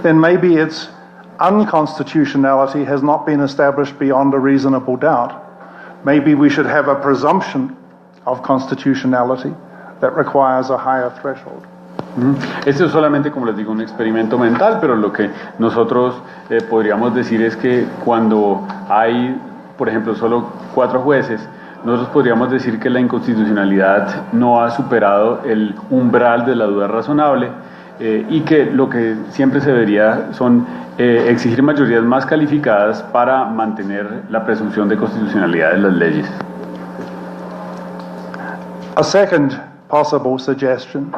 then maybe its unconstitutionality has not been established beyond a reasonable doubt. Maybe we should have a presumption of constitutionality that requires a higher threshold. Esto es solamente, como les digo, un experimento mental, pero lo que nosotros podríamos decir es que cuando hay, por ejemplo, solo 4 jueces, nosotros podríamos decir que la inconstitucionalidad no ha superado el umbral de la duda razonable y que lo que siempre se debería son exigir mayorías más calificadas para mantener la presunción de constitucionalidad de las leyes. A second possible suggestion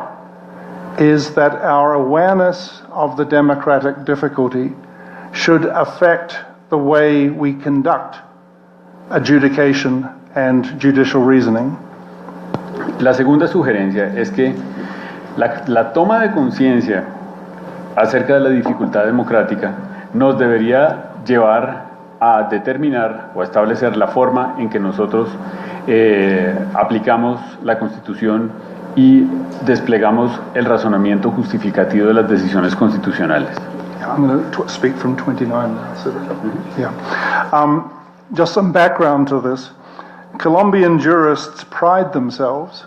is that our awareness of the democratic difficulty should affect the way we conduct adjudication and judicial reasoning. La segunda sugerencia es que la toma de conciencia acerca de la dificultad democrática nos debería llevar a determinar o a establecer la forma en que nosotros aplicamos la Constitución y desplegamos el razonamiento justificativo de las decisiones constitucionales. Yeah, I'm going to speak from 29 now. So yeah. Just some background to this. Colombian jurists pride themselves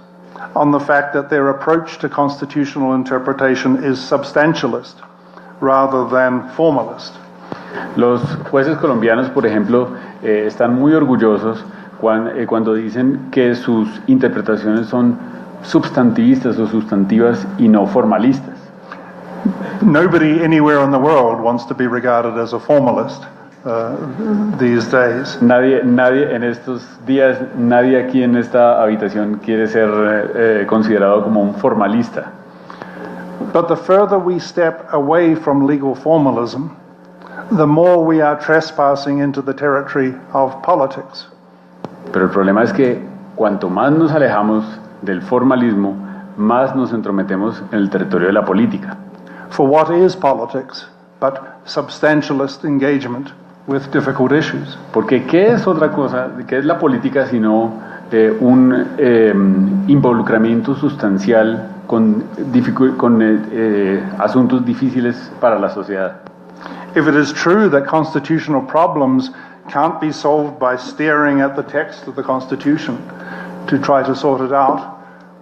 on the fact that their approach to constitutional interpretation is substantialist rather than formalist. Los jueces colombianos, por ejemplo, están muy orgullosos cuando dicen que sus interpretaciones son substantivistas o sustantivas y no formalistas. Nobody anywhere in the world wants to be regarded as a formalist these days. Nadie en estos días, nadie aquí en esta habitación quiere ser considerado como un formalista. But the further we step away from legal formalism, the more we are trespassing into the territory of politics. Pero el problema es que cuanto más nos alejamos del formalismo, más nos entrometemos en el territorio de la política. For what is politics but substantialist engagement with difficult issues? Porque ¿qué es otra cosa? ¿Qué es la política sino un involucramiento sustancial con asuntos difíciles para la sociedad? If it is true that constitutional problems can't be solved by staring at the text of the Constitution to try to sort it out,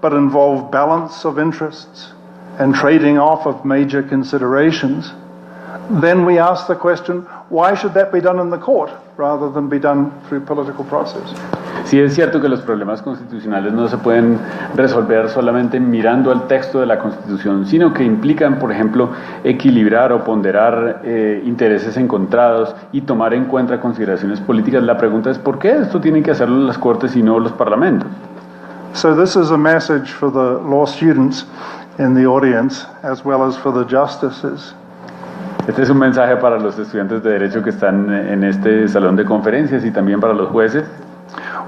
but involve balance of interests and trading off of major considerations, then we ask the question, why should that be done in the court rather than be done through political process? Sí es cierto que los problemas constitucionales no se pueden resolver solamente mirando al texto de la Constitución, sino que implican, por ejemplo, equilibrar o ponderar intereses encontrados y tomar en cuenta consideraciones políticas. La pregunta es, ¿por qué esto tienen que hacerlo las Cortes y no los parlamentos? So this is a message for the law students in the audience as well as for the justices. Este es un mensaje para los estudiantes de Derecho que están en este salón de conferencias y también para los jueces.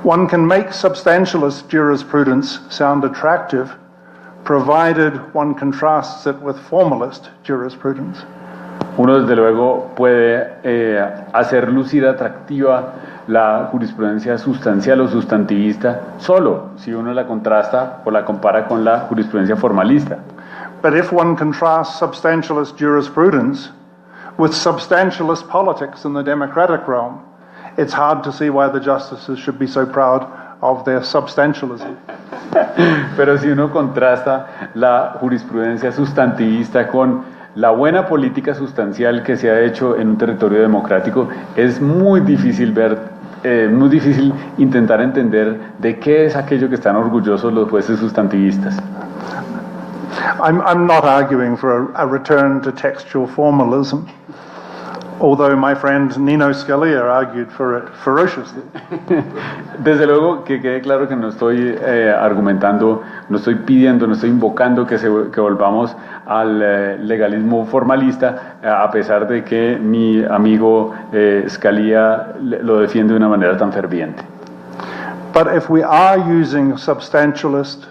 One can make substantialist jurisprudence sound attractive, provided one contrasts it with formalist jurisprudence. Uno desde luego puede hacer lucir atractiva la jurisprudencia sustancial o sustantivista solo si uno la contrasta o la compara con la jurisprudencia formalista. But if one contrasts substantialist jurisprudence with substantialist politics in the democratic realm, it's hard to see why the justices should be so proud of their substantialism. Pero si uno contrasta la jurisprudencia sustantivista con la buena política sustancial que se ha hecho en un territorio democrático, es muy difícil muy difícil intentar entender de qué es aquello que están orgullosos los jueces sustantivistas. I'm not arguing for a return to textual formalism, although my friend Nino Scalia argued for it ferociously. Desde luego que quede claro que no estoy argumentando, no estoy pidiendo, no estoy invocando que volvamos al legalismo formalista, a pesar de que mi amigo Scalia lo defiende de una manera tan ferviente. But if we are using substantialist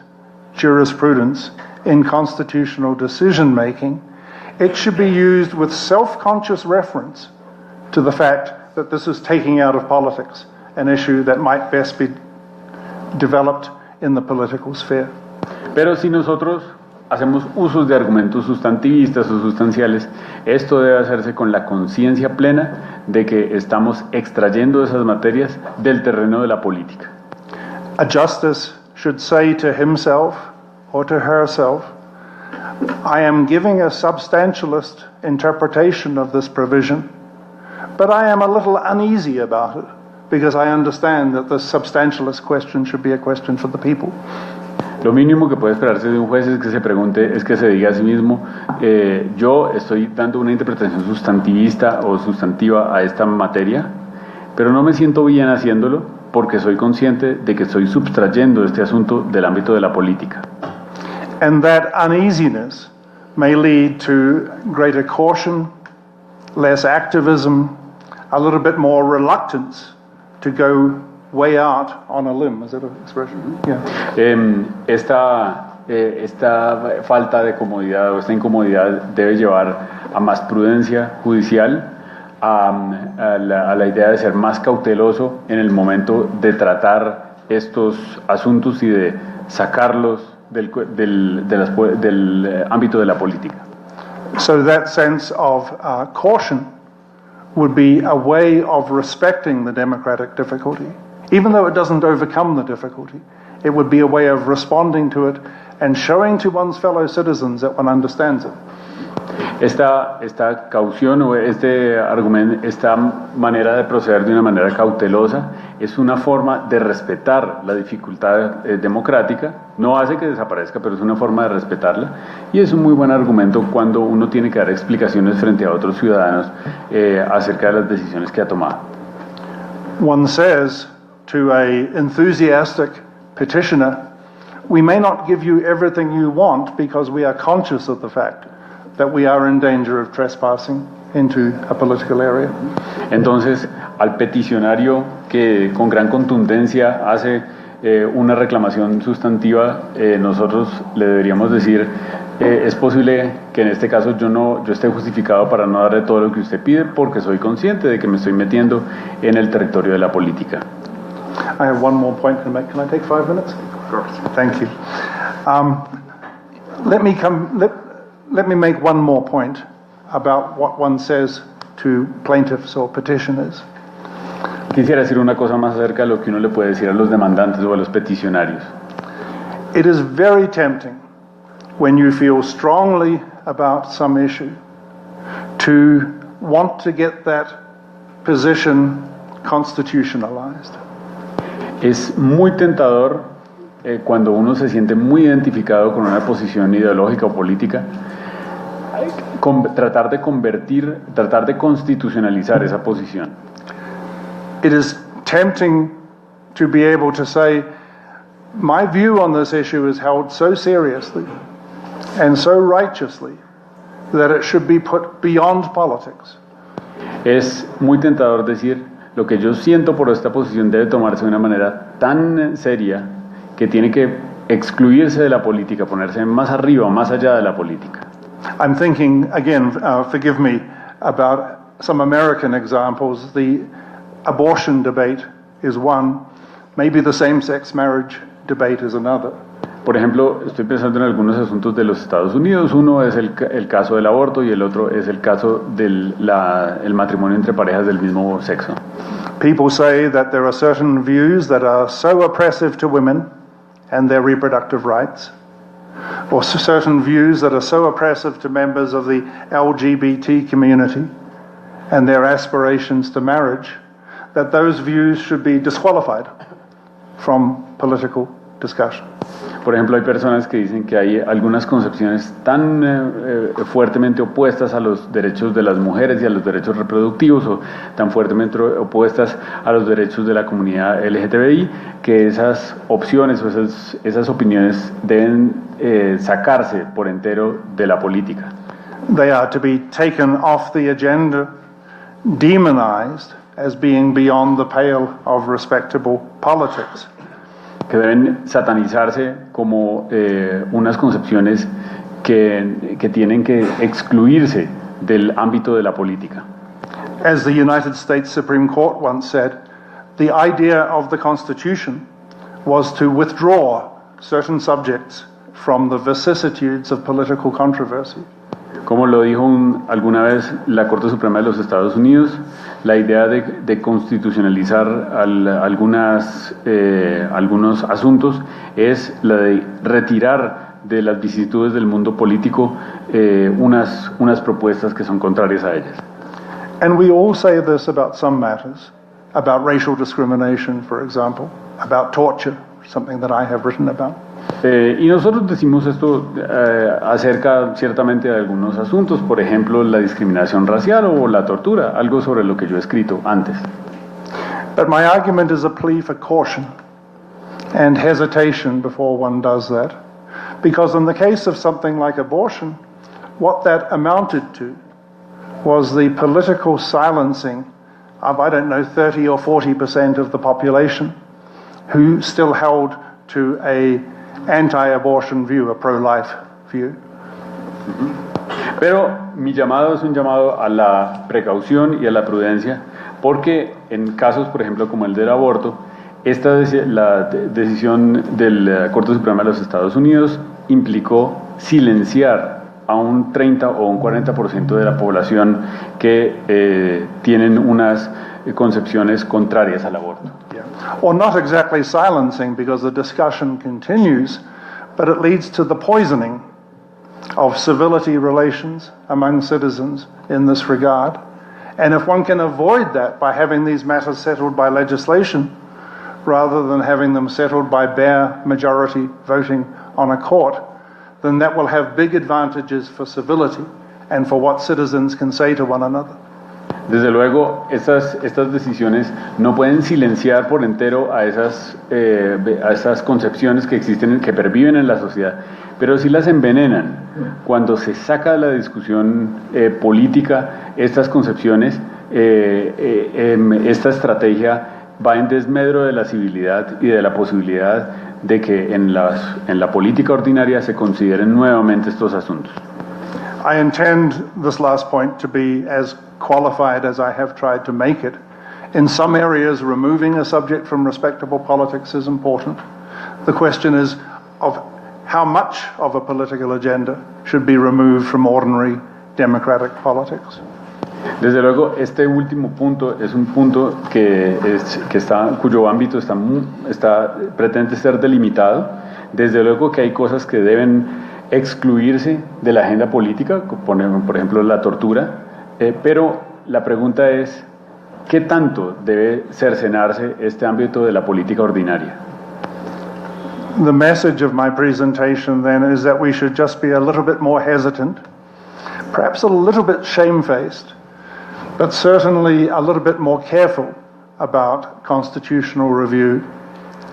jurisprudence in constitutional decision making, it should be used with self-conscious reference to the fact that this is taking out of politics an issue that might best be developed in the political sphere. Pero si nosotros hacemos usos de argumentos sustantivistas o sustanciales, esto debe hacerse con la conciencia plena de que estamos extrayendo esas materias del terreno de la política. A justice should say to himself or to herself, I am giving a substantialist interpretation of this provision, but I am a little uneasy about it because I understand that the substantialist question should be a question for the people. Lo mínimo que puede esperarse de un juez es que se pregunte, es que se diga a sí mismo, yo estoy dando una interpretación sustantivista o sustantiva a esta materia, pero no me siento bien haciéndolo porque soy consciente de que estoy subtrayendo este asunto del ámbito de la política. And that uneasiness may lead to greater caution, less activism, a little bit more reluctance to go way out on a limb. Is that an expression? Yeah. Esta falta de comodidad o esta incomodidad debe llevar a más prudencia judicial, a la idea de ser más cauteloso en el momento de tratar estos asuntos y de sacarlos del ámbito de la política. So that sense of caution would be a way of respecting the democratic difficulty. Even though it doesn't overcome the difficulty, it would be a way of responding to it and showing to one's fellow citizens that one understands it. Esta caución o esta manera de proceder de una manera cautelosa es una forma de respetar la dificultad democrática. No hace que desaparezca, pero es una forma de respetarla, y es un muy buen argumento cuando uno tiene que dar explicaciones frente a otros ciudadanos acerca de las decisiones que ha tomado. One says to an enthusiastic petitioner, we may not give you everything you want because we are conscious of the fact that we are in danger of trespassing into a political area. Entonces, al peticionario que con gran contundencia hace una reclamación sustantiva, nosotros le deberíamos decir, es posible que en este caso yo esté justificado para no darle todo lo que usted pide porque soy consciente de que me estoy metiendo en el territorio de la política. I have one more point to make. Can I take 5 minutes? Of course. Thank you. Let me make one more point about what one says to plaintiffs or petitioners. Quisiera decir una cosa más acerca de lo que uno le puede decir a los demandantes o a los peticionarios. It is very tempting when you feel strongly about some issue to want to get that position constitutionalized. Es muy tentador cuando uno se siente muy identificado con una posición ideológica o política, tratar de constitucionalizar esa posición. It is tempting to be able to say, my view on this issue is held so seriously and so righteously that it should be put beyond politics. Es muy tentador decir, lo que yo siento por esta posición debe tomarse de una manera tan seria que tiene que excluirse de la política, ponerse más arriba, más allá de la política. I'm thinking, again, forgive me, about some American examples. The abortion debate is one, maybe the same-sex marriage debate is another. Por ejemplo, estoy pensando en algunos asuntos de los Estados Unidos. Uno es el caso del aborto y el otro es el caso del matrimonio entre parejas del mismo sexo. People say that there are certain views that are so oppressive to women and their reproductive rights, or certain views that are so oppressive to members of the LGBT community and their aspirations to marriage, that those views should be disqualified from political discussion. Por ejemplo, hay personas que dicen que hay algunas concepciones tan fuertemente opuestas a los derechos de las mujeres y a los derechos reproductivos, o tan fuertemente opuestas a los derechos de la comunidad LGTBI, que esas opciones o esas opiniones deben sacarse por entero de la política. They are to be taken off the agenda, demonized as being beyond the pale of respectable politics. Que deben satanizarse como unas concepciones que tienen que excluirse del ámbito de la política. As the United States Supreme Court once said, the idea of the Constitution was to withdraw certain subjects from the vicissitudes of political controversy. Como lo dijo alguna vez la Corte Suprema de los Estados Unidos, la idea de constitucionalizar algunos asuntos es la de retirar de las vicisitudes del mundo político unas propuestas que son contrarias a ellas. And we all say this about some matters, about racial discrimination, for example, about torture, something that I have written about. Y nosotros decimos esto acerca ciertamente de algunos asuntos, por ejemplo, la discriminación racial o la tortura, algo sobre lo que yo he escrito antes. But my argument is a plea for caution and hesitation before one does that, because in the case of something like abortion, what that amounted to was the political silencing of, 30 or 40% of the population who still held to a anti-abortion view, a pro-life view. Pero mi llamado es un llamado a la precaución y a la prudencia, porque en casos, por ejemplo, como el del aborto, la decisión de la Corte Suprema de los Estados Unidos implicó silenciar a un 30 o un 40% de la población que tienen unas concepciones contrarias al aborto. Or not exactly silencing, because the discussion continues, but it leads to the poisoning of civility relations among citizens in this regard. And if one can avoid that by having these matters settled by legislation, rather than having them settled by bare majority voting on a court, then that will have big advantages for civility and for what citizens can say to one another. Desde luego, estas decisiones no pueden silenciar por entero a esas concepciones que existen, que perviven en la sociedad, pero sí las envenenan. Cuando se saca de la discusión política estas concepciones, esta estrategia va en desmedro de la civilidad y de la posibilidad de que en la política ordinaria se consideren nuevamente estos asuntos. I intend this last point to be as qualified as I have tried to make it. In some areas, removing a subject from respectable politics is important. The question is of how much of a political agenda should be removed from ordinary democratic politics. Desde luego, este último punto es un punto cuyo ámbito pretende ser delimitado. Desde luego que hay cosas que deben excluirse de la agenda política, por ejemplo la tortura, pero la pregunta es, ¿qué tanto debe cercenarse este ámbito de la política ordinaria? The message of my presentation then is that we should just be a little bit more hesitant, perhaps a little bit shamefaced, but certainly a little bit more careful about constitutional review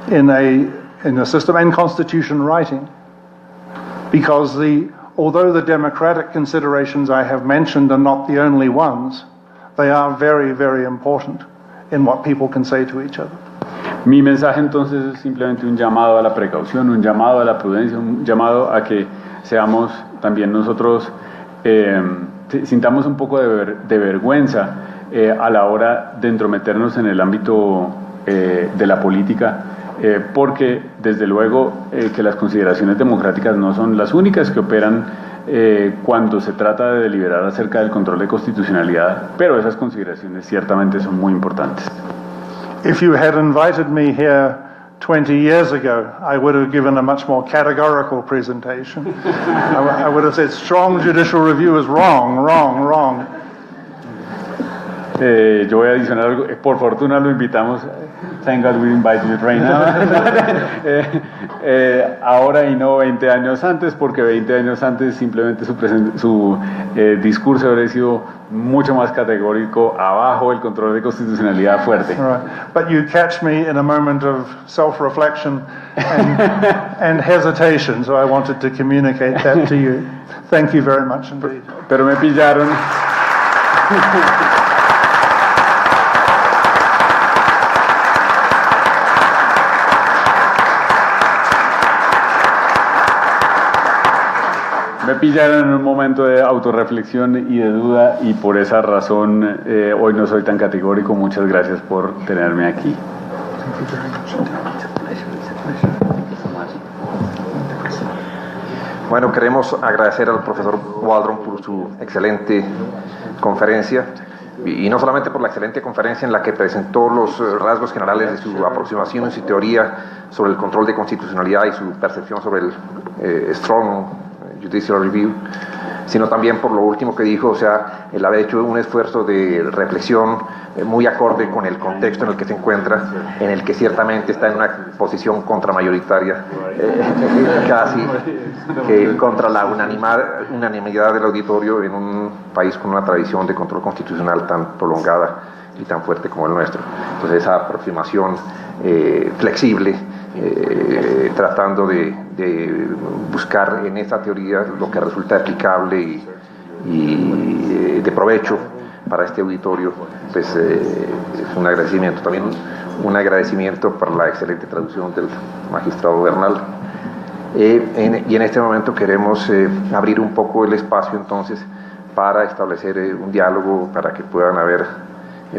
in a system and constitution writing. Because although the democratic considerations I have mentioned are not the only ones, they are very, very important in what people can say to each other. Mi mensaje entonces es simplemente un llamado a la precaución, un llamado a la prudencia, un llamado a que seamos también nosotros, sintamos un poco de vergüenza a la hora de entrometernos en el ámbito de la política, porque desde luego que las consideraciones democráticas no son las únicas que operan cuando se trata de deliberar acerca del control de constitucionalidad, pero esas consideraciones ciertamente son muy importantes. If you had invited me here 20 years ago, I would have given a much more categorical presentation. I would have said strong judicial review is wrong, wrong, wrong. Yo voy a adicionar algo. Por fortuna lo invitamos. Thank God we invited you right now. Ahora y no 20 años antes, porque 20 años antes simplemente su discurso habría sido mucho más categórico, abajo el control de constitucionalidad fuerte. Right. But you catch me in a moment of self-reflection and hesitation, so I wanted to communicate that to you. Thank you very much indeed. Pero me pillaron. Me pillaron en un momento de autorreflexión y de duda, y por esa razón hoy no soy tan categórico. Muchas gracias por tenerme aquí. Bueno, queremos agradecer al profesor Waldron por su excelente conferencia, y no solamente por la excelente conferencia en la que presentó los rasgos generales de su aproximación y su teoría sobre el control de constitucionalidad y su percepción sobre el strong judicial review, sino también por lo último que dijo, o sea, el haber hecho un esfuerzo de reflexión muy acorde con el contexto en el que se encuentra, en el que ciertamente está en una posición contramayoritaria, casi que contra la unanimidad del auditorio en un país con una tradición de control constitucional tan prolongada y tan fuerte como el nuestro. Entonces esa aproximación flexible, tratando de buscar en esa teoría lo que resulta aplicable y de provecho para este auditorio, pues es un agradecimiento. También un agradecimiento por la excelente traducción del magistrado Bernal. Y en este momento queremos abrir un poco el espacio entonces para establecer un diálogo, para que puedan haber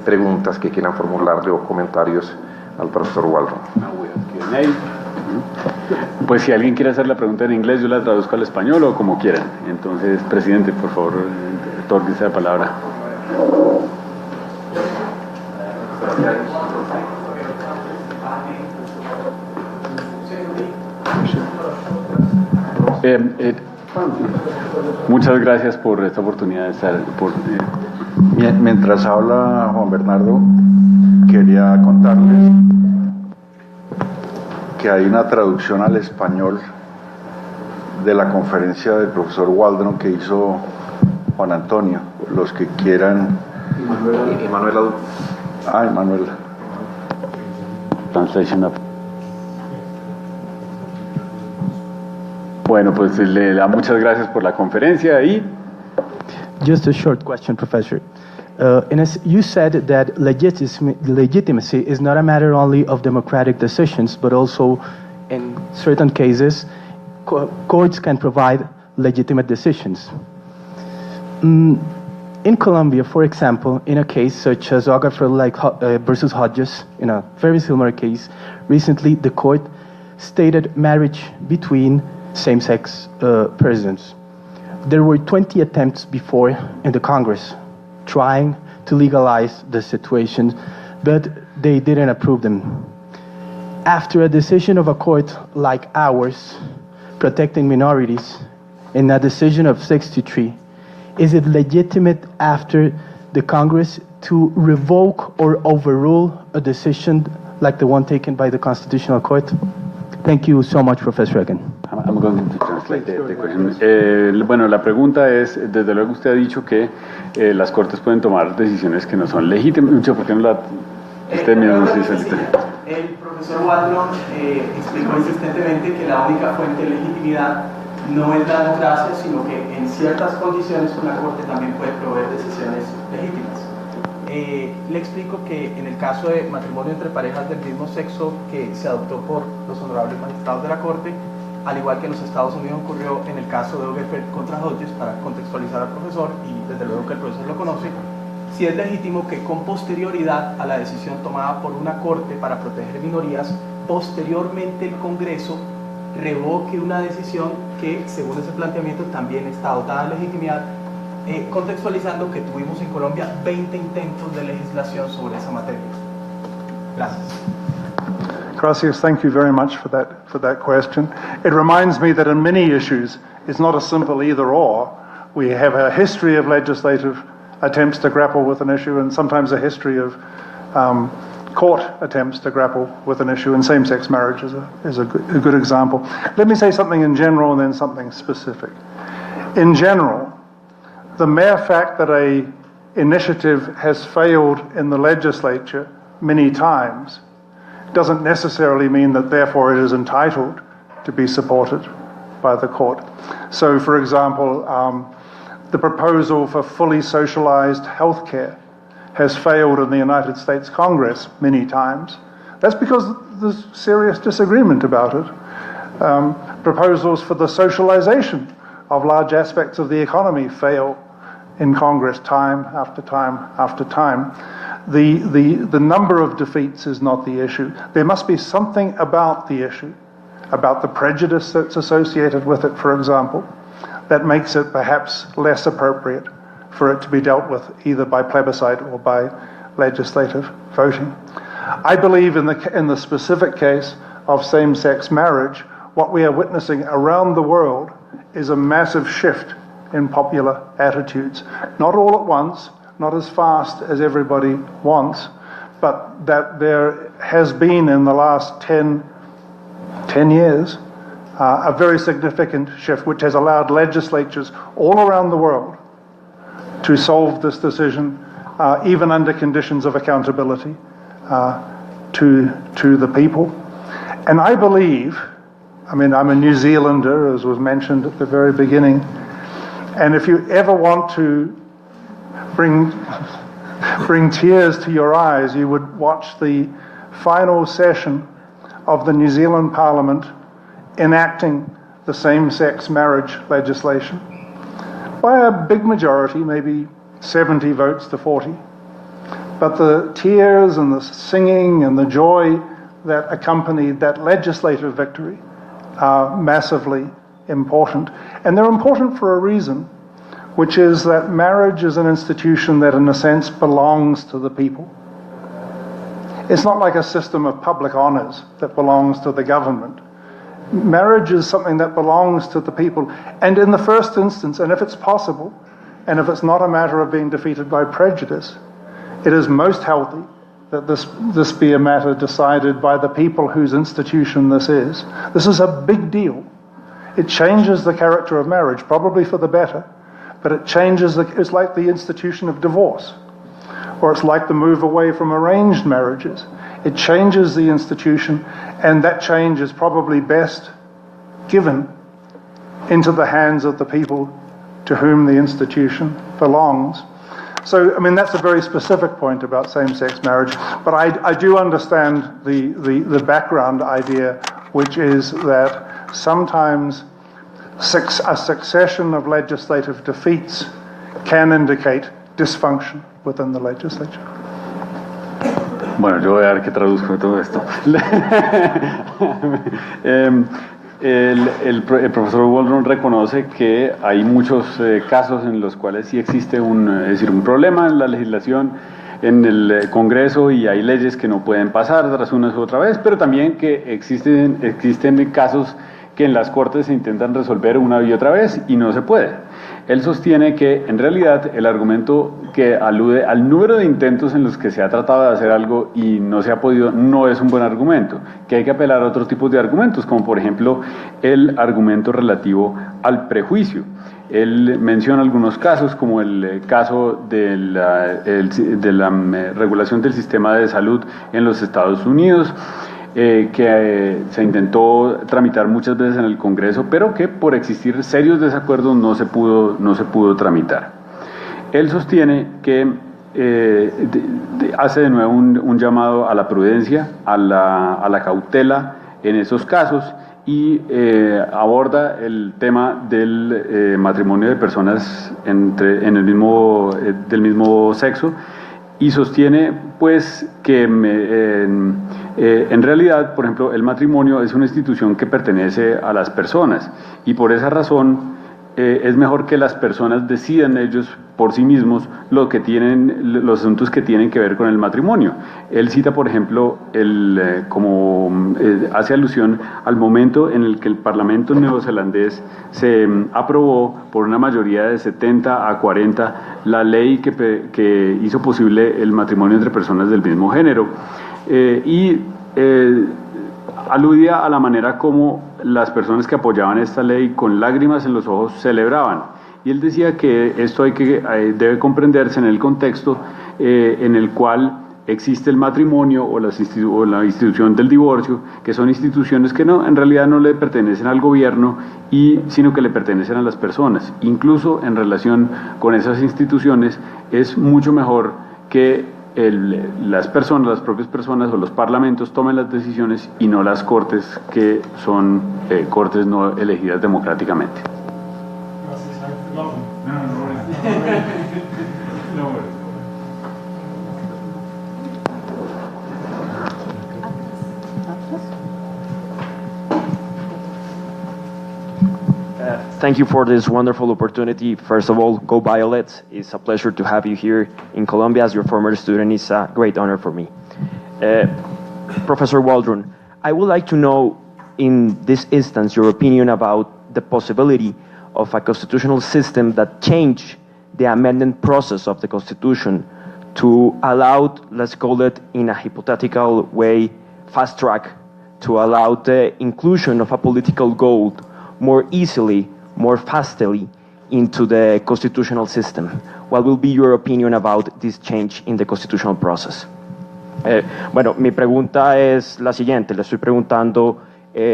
preguntas que quieran formularle o comentarios al profesor Waldron. Pues si alguien quiere hacer la pregunta en inglés, yo la traduzco al español o como quieran. Entonces, presidente, por favor, otorgue la palabra. Muchas gracias por esta oportunidad de estar. Mientras habla Juan Bernardo, quería contarles que hay una traducción al español de la conferencia del profesor Waldron que hizo Juan Antonio. Los que quieran. Emanuela. Translation up. Bueno, pues le da muchas gracias por la conferencia y. Just a short question, Professor. You said that legitimacy is not a matter only of democratic decisions, but also, in certain cases, courts can provide legitimate decisions. In Colombia, for example, in a case such as Ogafer versus Hodges, in a very similar case, recently the court stated marriage between same-sex persons. There were 20 attempts before in the Congress trying to legalize the situation, but they didn't approve them. After a decision of a court like ours, protecting minorities, in a decision of 63, is it legitimate after the Congress to revoke or overrule a decision like the one taken by the Constitutional Court? Thank you so much, Professor Egan. I'm going to translate the question. Bueno, la pregunta es, desde luego usted ha dicho que las Cortes pueden tomar decisiones que no son legítimas. Mucho, ¿por qué no la... Usted mismo nos dice ahorita. El profesor Waldron explicó insistentemente que la única fuente de legitimidad no es la democracia, sino que en ciertas condiciones una Corte también puede proveer decisiones legítimas. Le explico que en el caso de matrimonio entre parejas del mismo sexo que se adoptó por los honorables magistrados de la Corte, al igual que en los Estados Unidos ocurrió en el caso de Ogafer contra Hodges, para contextualizar al profesor, y desde luego que el profesor lo conoce, si es legítimo que con posterioridad a la decisión tomada por una Corte para proteger minorías, posteriormente el Congreso revoque una decisión que, según ese planteamiento, también está dotada de legitimidad, contextualizando que tuvimos en Colombia 20 intentos de legislación sobre esa materia. Gracias. Gracias, thank you very much for that question. It reminds me that in many issues, it's not a simple either or. We have a history of legislative attempts to grapple with an issue, and sometimes a history of court attempts to grapple with an issue, and same-sex marriage is a good example. Let me say something in general and then something specific. In general, the mere fact that an initiative has failed in the legislature many times doesn't necessarily mean that therefore it is entitled to be supported by the court. So, for example, the proposal for fully socialized health care has failed in the United States Congress many times. That's because there's serious disagreement about it. Proposals for the socialization of large aspects of the economy fail in Congress time after time after time. The number of defeats is not the issue. There must be something about the issue, about the prejudice that's associated with it, for example, that makes it perhaps less appropriate for it to be dealt with either by plebiscite or by legislative voting. I believe in the specific case of same-sex marriage, what we are witnessing around the world is a massive shift in popular attitudes. Not all at once, not as fast as everybody wants, but that there has been in the last 10 years a very significant shift which has allowed legislatures all around the world to solve this decision even under conditions of accountability to the people. And I believe, I mean, I'm a New Zealander, as was mentioned at the very beginning, and if you ever want to bring tears to your eyes, you would watch the final session of the New Zealand Parliament enacting the same-sex marriage legislation by a big majority, maybe 70 votes to 40. But the tears and the singing and the joy that accompanied that legislative victory are massively important. And they're important for a reason, which is that marriage is an institution that in a sense belongs to the people. It's not like a system of public honours that belongs to the government. Marriage is something that belongs to the people. And in the first instance, and if it's possible, and if it's not a matter of being defeated by prejudice, it is most healthy that this be a matter decided by the people whose institution this is. This is a big deal. It changes the character of marriage, probably for the better, but it changes, it's like the institution of divorce, or it's like the move away from arranged marriages. It changes the institution, and that change is probably best given into the hands of the people to whom the institution belongs. So, I mean, that's a very specific point about same-sex marriage, but I do understand the background idea, which is that sometimes a succession of legislative defeats can indicate dysfunction within the legislature. Bueno, yo voy a ver qué traduzco de todo esto. El profesor Waldron reconoce que hay muchos casos en los cuales sí existe un problema en la legislación, en el Congreso, y hay leyes que no pueden pasar tras una u otra vez, pero también que existen casos que en las Cortes se intentan resolver una y otra vez y no se puede. Él sostiene que en realidad el argumento que alude al número de intentos en los que se ha tratado de hacer algo y no se ha podido no es un buen argumento, que hay que apelar a otros tipos de argumentos, como por ejemplo el argumento relativo al prejuicio. Él menciona algunos casos, como el caso de la regulación del sistema de salud en los Estados Unidos, que se intentó tramitar muchas veces en el Congreso, pero que por existir serios desacuerdos no se pudo tramitar. Él sostiene que hace de nuevo un llamado a la prudencia, a la cautela en esos casos, y aborda el tema del matrimonio de personas del mismo sexo, y sostiene pues que en realidad, por ejemplo, el matrimonio es una institución que pertenece a las personas, y por esa razón es mejor que las personas decidan ellos por sí mismos los asuntos que tienen que ver con el matrimonio. Él cita, por ejemplo, hace alusión al momento en el que el Parlamento neozelandés se aprobó por una mayoría de 70 a 40 la ley que hizo posible el matrimonio entre personas del mismo género, aludía a la manera como las personas que apoyaban esta ley con lágrimas en los ojos celebraban. Y él decía que esto debe comprenderse en el contexto en el cual existe el matrimonio o la institución del divorcio, que son instituciones que en realidad no le pertenecen al gobierno, sino que le pertenecen a las personas. Incluso en relación con esas instituciones es mucho mejor que las propias personas o los parlamentos tomen las decisiones y no las cortes, que son cortes no elegidas democráticamente. Thank you for this wonderful opportunity. First of all, go Violets. It's a pleasure to have you here in Colombia as your former student. It's a great honor for me. Professor Waldron, I would like to know, in this instance, your opinion about the possibility of a constitutional system that change the amendment process of the Constitution to allow, let's call it in a hypothetical way, fast track, to allow the inclusion of a political goal more easily, more fastly into the constitutional system. What will be your opinion about this change in the constitutional process? Bueno, mi pregunta es la siguiente. Le estoy preguntando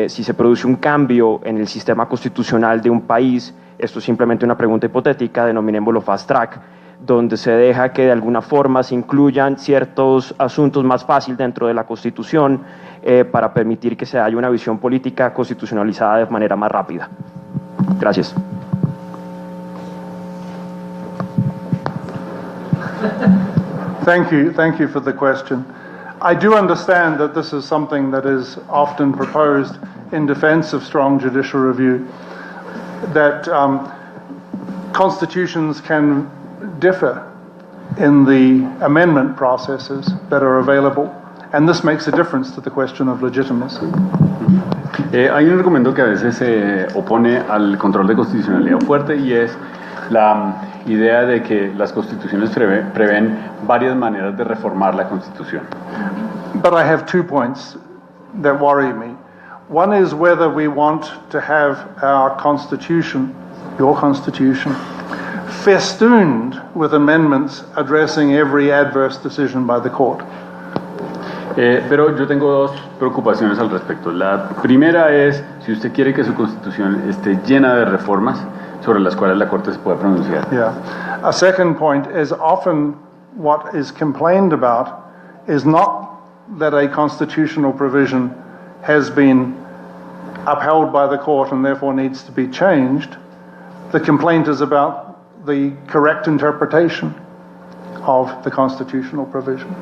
si se produce un cambio en el sistema constitucional de un país. Esto es simplemente una pregunta hipotética, denominémoslo fast track, donde se deja que de alguna forma se incluyan ciertos asuntos más fácil dentro de la Constitución para permitir que se haya una visión política constitucionalizada de manera más rápida. Gracias. Thank you for the question. I do understand that this is something that is often proposed in defense of strong judicial review, that constitutions can differ in the amendment processes that are available, and this makes a difference to the question of legitimacy. Hay un argumento que a veces se opone al control de constitucionalidad fuerte y es la idea de que las constituciones prevén varias maneras de reformar la Constitución. But I have 2 points that worry me. One is whether we want to have our Constitution, your Constitution, festooned with amendments addressing every adverse decision by the court. Pero yo tengo dos preocupaciones al respecto. La primera es si usted quiere que su Constitución esté llena de reformas sobre las cuales la Corte se puede pronunciar. Yeah. A second point is often what is complained about is not that a constitutional provision has been upheld by the court and therefore needs to be changed. The complaint is about the correct interpretation of the constitutional provision.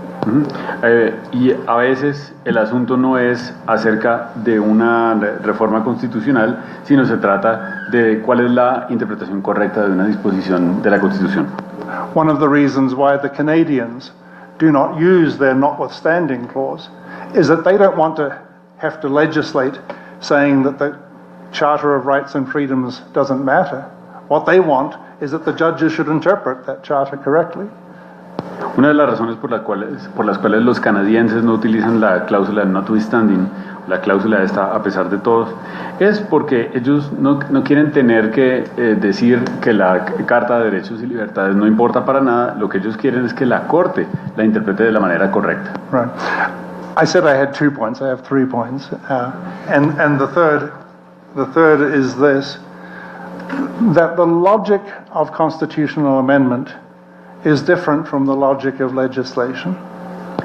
Y a veces el asunto no es acerca de una reforma constitucional, sino se trata de cuál es la interpretación correcta de una disposición de la Constitución. One of the reasons why the Canadians do not use their notwithstanding clause is that they don't want to have to legislate saying that the Charter of Rights and Freedoms doesn't matter. What they want is that the judges should interpret that charter correctly. Una de las razones por las cuales los canadienses no utilizan la cláusula de notwithstanding, la cláusula esta a pesar de todos, es porque ellos no quieren tener que decir que la Carta de Derechos y Libertades no importa para nada. Lo que ellos quieren es que la Corte la interprete de la manera correcta. Right. I said I had 2 points. I have 3 points, and the third is this: that the logic of constitutional amendment is different from the logic of legislation.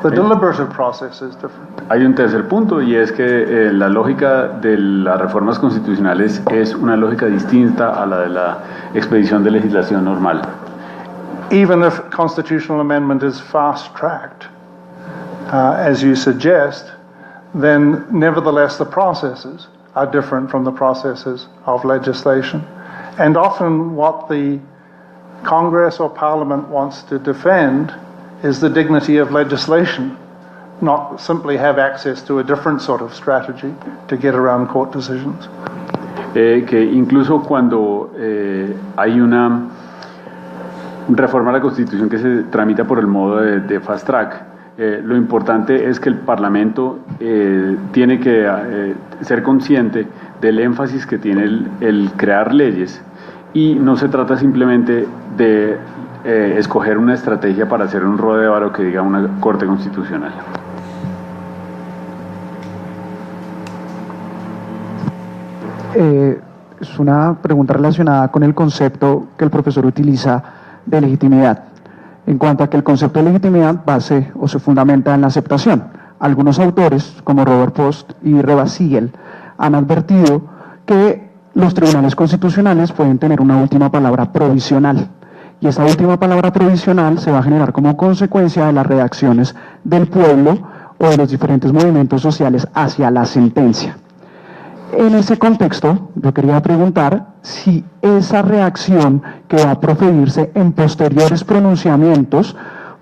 The deliberative process is different. Hay un tercer punto y es que la lógica de las reformas constitucionales es una lógica distinta a la de la expedición de legislación normal. Even if constitutional amendment is fast-tracked, as you suggest, then nevertheless the processes are different from the processes of legislation. And often what the Congress or Parliament wants to defend is the dignity of legislation, not simply have access to a different sort of strategy to get around court decisions. Que incluso cuando hay una reforma a la Constitución que se tramita por el modo de fast track, lo importante es que el Parlamento tiene que ser consciente del énfasis que tiene el crear leyes, y no se trata simplemente de escoger una estrategia para hacer un rodeo que diga una Corte Constitucional. Es una pregunta relacionada con el concepto que el profesor utiliza de legitimidad, en cuanto a que el concepto de legitimidad base o se fundamenta en la aceptación. Algunos autores, como Robert Post y Reva Siegel, han advertido que los tribunales constitucionales pueden tener una última palabra provisional, y esa última palabra provisional se va a generar como consecuencia de las reacciones del pueblo o de los diferentes movimientos sociales hacia la sentencia. En ese contexto, yo quería preguntar si esa reacción que va a proferirse en posteriores pronunciamientos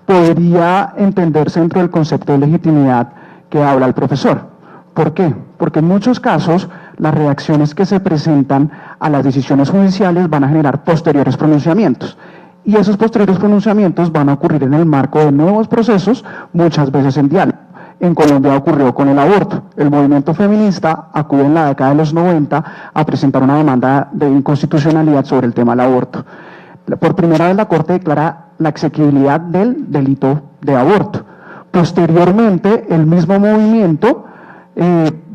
podría entenderse dentro del concepto de legitimidad que habla el profesor. ¿Por qué? Porque en muchos casos las reacciones que se presentan a las decisiones judiciales van a generar posteriores pronunciamientos. Y esos posteriores pronunciamientos van a ocurrir en el marco de nuevos procesos, muchas veces en diálogo. En Colombia ocurrió con el aborto. El movimiento feminista acude en la década de los 90 a presentar una demanda de inconstitucionalidad sobre el tema del aborto. Por primera vez la Corte declara la exequibilidad del delito de aborto. Posteriormente, el mismo movimiento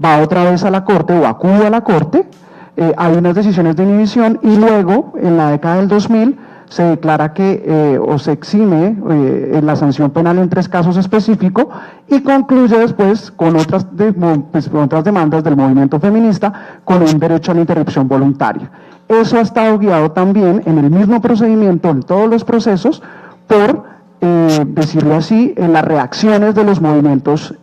va otra vez a la Corte o acude a la Corte, hay unas decisiones de inhibición y luego, en la década del 2000, se declara que o se exime la sanción penal en 3 casos específicos y concluye después con otras demandas del movimiento feminista con un derecho a la interrupción voluntaria. Eso ha estado guiado también en el mismo procedimiento, en todos los procesos, por, decirlo así, en las reacciones de los movimientos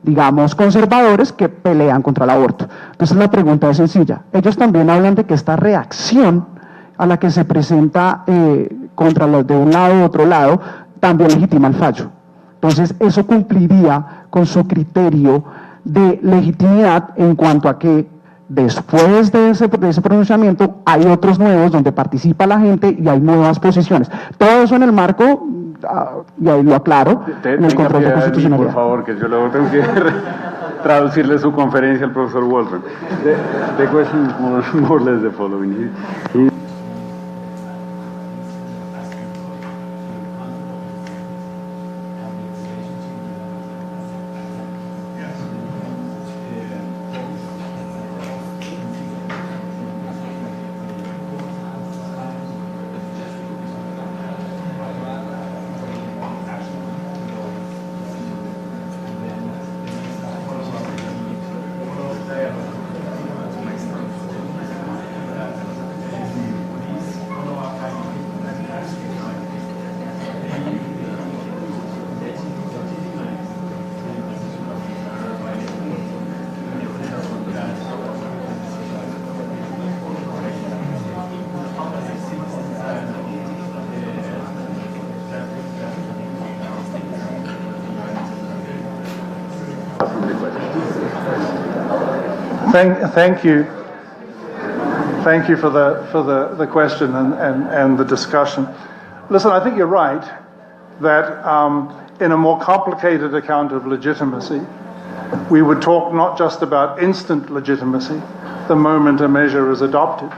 digamos, conservadores que pelean contra el aborto. Entonces la pregunta es sencilla. Ellos también hablan de que esta reacción a la que se presenta contra los de un lado u otro lado, también legitima el fallo. Entonces, eso cumpliría con su criterio de legitimidad en cuanto a que después de ese pronunciamiento hay otros nuevos donde participa la gente y hay nuevas posiciones. Todo eso en el marco, y ahí lo aclaro, en el control de constitucionalidad. Por favor, que yo luego tengo que traducirle su conferencia al profesor Waldron. The question is more or less the following. Thank you. Thank you for the question and the discussion. Listen, I think you're right that in a more complicated account of legitimacy, we would talk not just about instant legitimacy, the moment a measure is adopted,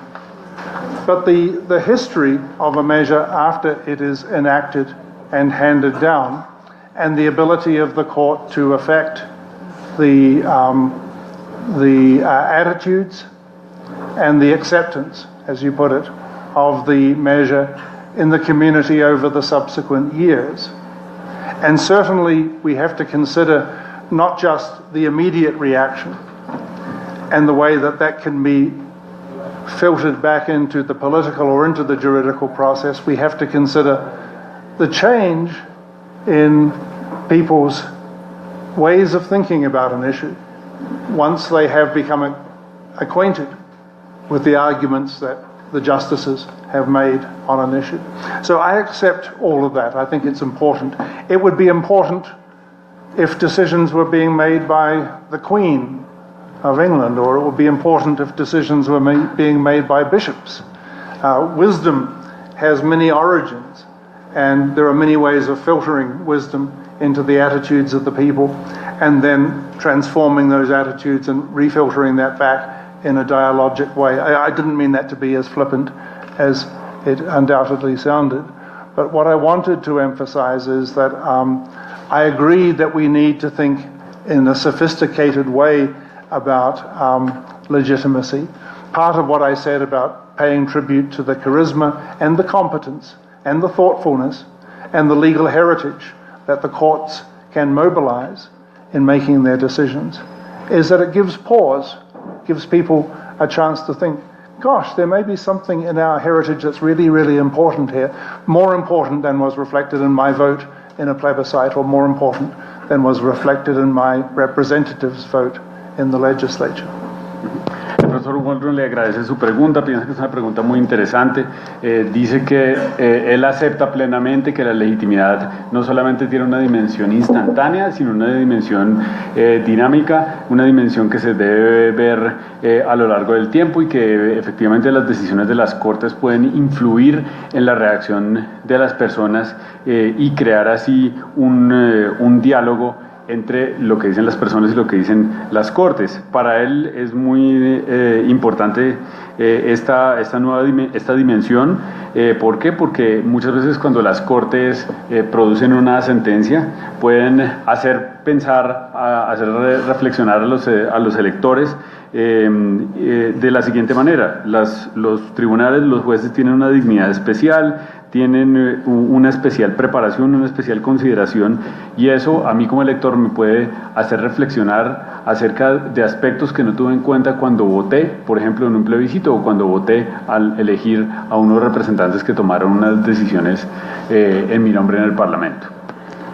but the history of a measure after it is enacted and handed down, and the ability of the court to affect the attitudes and the acceptance, as you put it, of the measure in the community over the subsequent years. And certainly we have to consider not just the immediate reaction and the way that that can be filtered back into the political or into the juridical process. We have to consider the change in people's ways of thinking about an issue once they have become acquainted with the arguments that the justices have made on an issue. So I accept all of that. I think it's important. It would be important if decisions were being made by the Queen of England, or it would be important if decisions were being made by bishops. Wisdom has many origins, and there are many ways of filtering wisdom into the attitudes of the people, and then transforming those attitudes and refiltering that back in a dialogic way. I didn't mean that to be as flippant as it undoubtedly sounded, but what I wanted to emphasize is that I agree that we need to think in a sophisticated way about legitimacy. Part of what I said about paying tribute to the charisma and the competence and the thoughtfulness and the legal heritage that the courts can mobilize in making their decisions is that it gives pause, gives people a chance to think, gosh, there may be something in our heritage that's really, really important here, more important than was reflected in my vote in a plebiscite, or more important than was reflected in my representative's vote in the legislature. profesor Waldron le agradece su pregunta, piensa que es una pregunta muy interesante. Dice que él acepta plenamente que la legitimidad no solamente tiene una dimensión instantánea, sino una dimensión dinámica, una dimensión que se debe ver a lo largo del tiempo y que efectivamente las decisiones de las Cortes pueden influir en la reacción de las personas y crear así un diálogo entre lo que dicen las personas y lo que dicen las Cortes. Para él es muy importante esta dimensión. ¿Por qué? Porque muchas veces cuando las Cortes producen una sentencia pueden hacer pensar, hacer reflexionar a los electores de la siguiente manera. Los tribunales, los jueces tienen una dignidad especial, tienen una especial preparación, una especial consideración, y eso a mí como elector me puede hacer reflexionar acerca de aspectos que no tuve en cuenta cuando voté, por ejemplo, en un plebiscito, o cuando voté al elegir a unos representantes que tomaron unas decisiones en mi nombre en el Parlamento.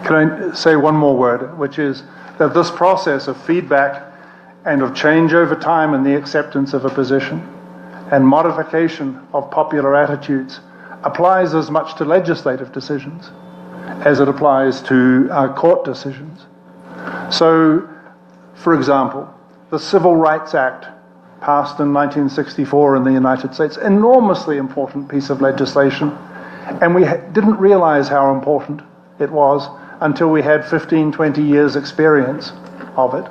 Can I say one more word, which is that this process of feedback and of change over time in the acceptance of a position and modification of popular attitudes applies as much to legislative decisions as it applies to court decisions. So, for example, the Civil Rights Act passed in 1964 in the United States, enormously important piece of legislation, and we didn't realize how important it was until we had 15, 20 years experience of it.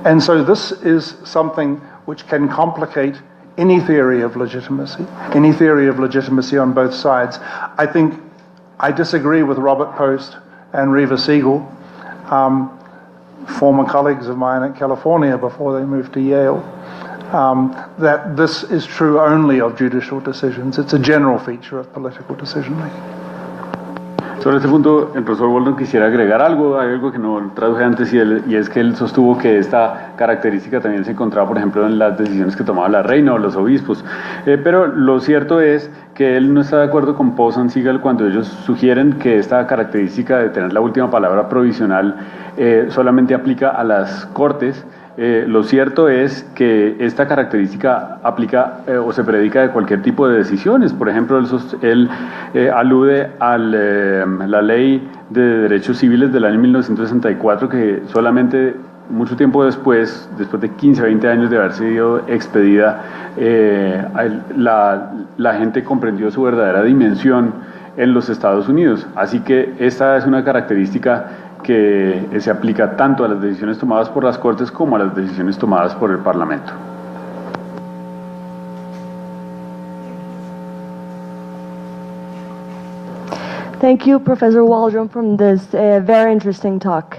And so this is something which can complicate any theory of legitimacy on both sides. I think I disagree with Robert Post and Reva Siegel, former colleagues of mine at California before they moved to Yale, that this is true only of judicial decisions. It's a general feature of political decision-making. Sobre este punto, el profesor Waldron quisiera agregar algo, hay algo que no traduje antes, y es que él sostuvo que esta característica también se encontraba, por ejemplo, en las decisiones que tomaba la reina o los obispos. Pero lo cierto es que él no está de acuerdo con Post and Siegel cuando ellos sugieren que esta característica de tener la última palabra provisional solamente aplica a las Cortes. Lo cierto es que esta característica aplica o se predica de cualquier tipo de decisiones. Por ejemplo, él alude a la Ley de Derechos Civiles del año 1964, que solamente mucho tiempo después de 15 o 20 años de haber sido expedida, la gente comprendió su verdadera dimensión en los Estados Unidos. Así que esta es una característica que se aplica tanto a las decisiones tomadas por las Cortes como a las decisiones tomadas por el Parlamento. Thank you, Professor Waldron, from this very interesting talk.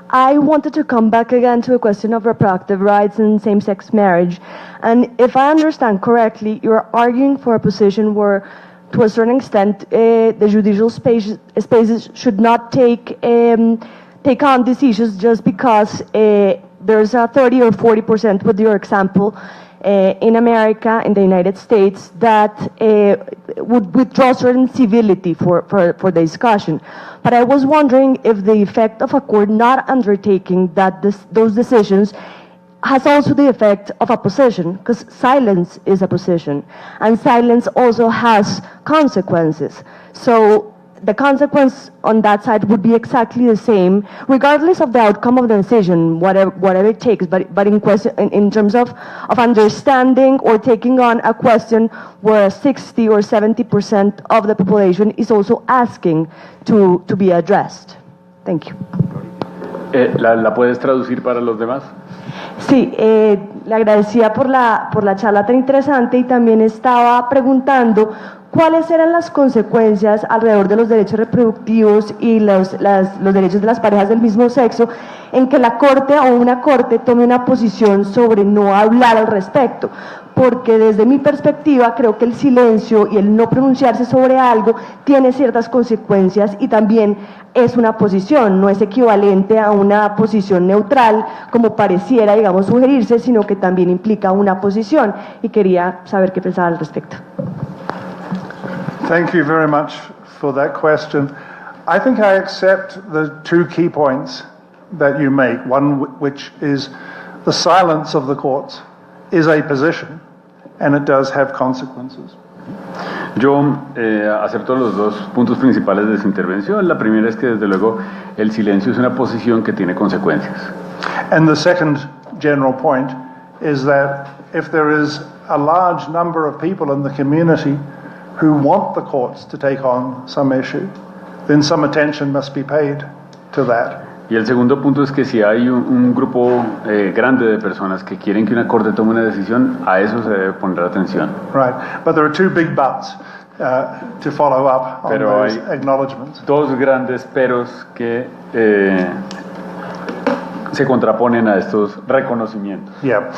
I wanted to come back again to a question of reproductive rights and same-sex marriage. And if I understand correctly, you're arguing for a position where, to a certain extent, the judicial spaces should not take on these issues just because there's a 30 or 40%, with your example, in America, in the United States, that would withdraw certain civility for the discussion. But I was wondering if the effect of a court not undertaking those decisions has also the effect of a position, because silence is a position, and silence also has consequences. So the consequence on that side would be exactly the same, regardless of the outcome of the decision, whatever it takes, but in terms of understanding or taking on a question where 60 or 70% of the population is also asking to be addressed. Thank you. ¿La puedes traducir para los demás? Sí, le agradecía por la charla tan interesante, y también estaba preguntando cuáles eran las consecuencias alrededor de los derechos reproductivos y los derechos de las parejas del mismo sexo en que la Corte o una Corte tome una posición sobre no hablar al respecto. Porque desde mi perspectiva creo que el silencio y el no pronunciarse sobre algo tiene ciertas consecuencias, y también es una posición, no es equivalente a una posición neutral como pareciera, digamos, sugerirse, sino que también implica una posición, y quería saber qué pensaba al respecto. Thank you very much for that question. I think I accept the two key points that you make, one which is the silence of the courts is a position and it does have consequences. Yo acepto los dos puntos principales de su intervención. La primera es que, desde luego, el silencio es una posición que tiene consecuencias. And the second general point is that if there is a large number of people in the community who want the courts to take on some issue, then some attention must be paid to that. Y el segundo punto es que si hay un grupo grande de personas que quieren que una corte tome una decisión, a eso se debe poner atención. Right, but there are two big buts to follow up on Pero those hay acknowledgements. dos grandes peros que se contraponen a estos reconocimientos. Yeah.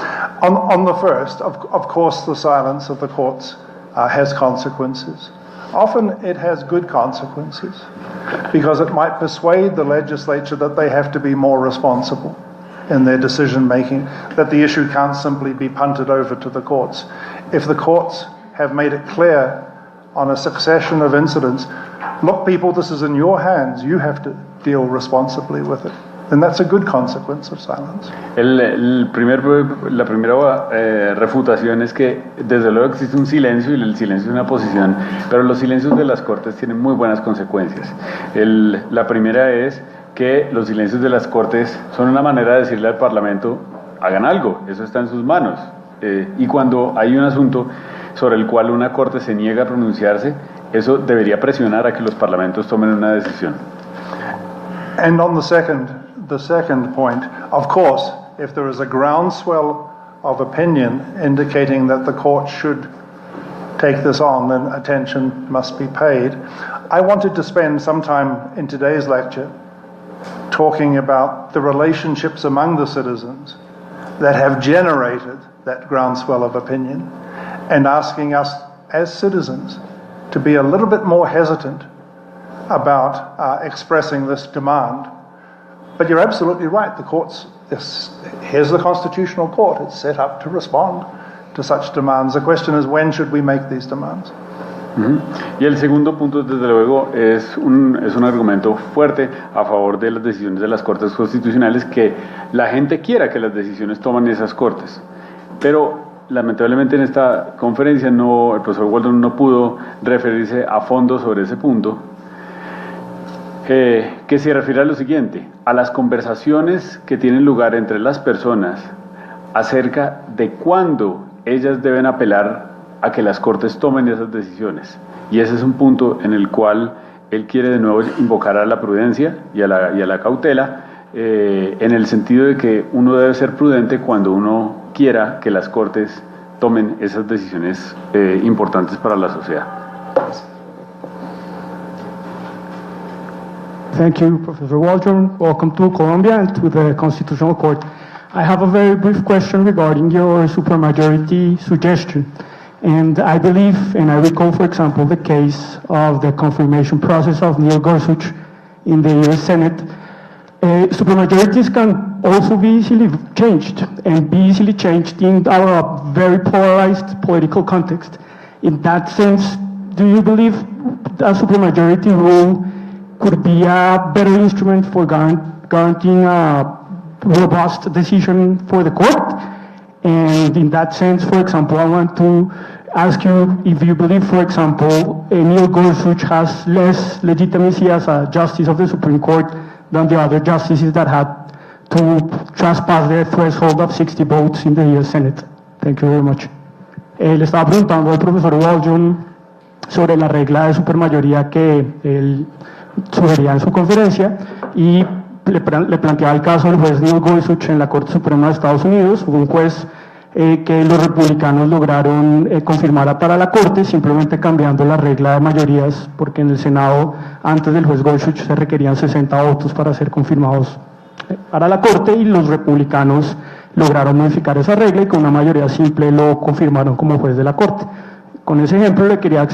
On the first, of course, the silence of the courts has consequences. Often it has good consequences because it might persuade the legislature that they have to be more responsible in their decision making, that the issue can't simply be punted over to the courts. If the courts have made it clear on a succession of incidents, look people, this is in your hands, you have to deal responsibly with it. And that's a good consequence of silence. La primera refutación es que desde luego existe un silencio y el silencio es una posición, pero los silencios de las cortes tienen muy buenas consecuencias. La primera es que los silencios de las cortes son una manera de decirle al Parlamento, hagan algo, eso está en sus manos. Y cuando hay un asunto sobre el cual una corte se niega a pronunciarse, eso debería presionar a que los parlamentos tomen una decisión. And on the second point, of course, if there is a groundswell of opinion indicating that the court should take this on, then attention must be paid. I wanted to spend some time in today's lecture talking about the relationships among the citizens that have generated that groundswell of opinion and asking us as citizens to be a little bit more hesitant about expressing this demand. But you're absolutely right. The courts, here's the Constitutional Court. It's set up to respond to such demands. The question is, when should we make these demands? Y el segundo punto, desde luego, es un argumento fuerte a favor de las decisiones de las Cortes Constitucionales, que la gente quiera que las decisiones tomen esas Cortes. Pero, lamentablemente, en esta conferencia el profesor Waldron no pudo referirse a fondo sobre ese punto, que se refiere a lo siguiente, a las conversaciones que tienen lugar entre las personas acerca de cuándo ellas deben apelar a que las cortes tomen esas decisiones. Y ese es un punto en el cual él quiere de nuevo invocar a la prudencia y a la cautela, en el sentido de que uno debe ser prudente cuando uno quiera que las cortes tomen esas decisiones importantes para la sociedad. Thank you, Professor Waldron. Welcome to Colombia and to the Constitutional Court. I have a very brief question regarding your supermajority suggestion. And I believe, and I recall, for example, the case of the confirmation process of Neil Gorsuch in the US Senate. Supermajorities can also be easily changed, and be easily changed in our very polarized political context. In that sense, do you believe a supermajority rule could be a better instrument for guaranteeing a robust decision for the court? And in that sense, for example, I want to ask you if you believe, for example, Neil Gorsuch has less legitimacy as a justice of the Supreme Court than the other justices that had to trespass the threshold of 60 votes in the US Senate. Thank you very much. Le estaba preguntando al profesor Waldron sobre la regla de supermayoría que él sugería en su conferencia y le planteaba el caso del juez Neil Gorsuch en la Corte Suprema de Estados Unidos, un juez que los republicanos lograron confirmar para la Corte simplemente cambiando la regla de mayorías, porque en el Senado antes del juez Gorsuch se requerían 60 votos para ser confirmados para la Corte, y los republicanos lograron modificar esa regla y con una mayoría simple lo confirmaron como juez de la Corte. Con ese ejemplo le quería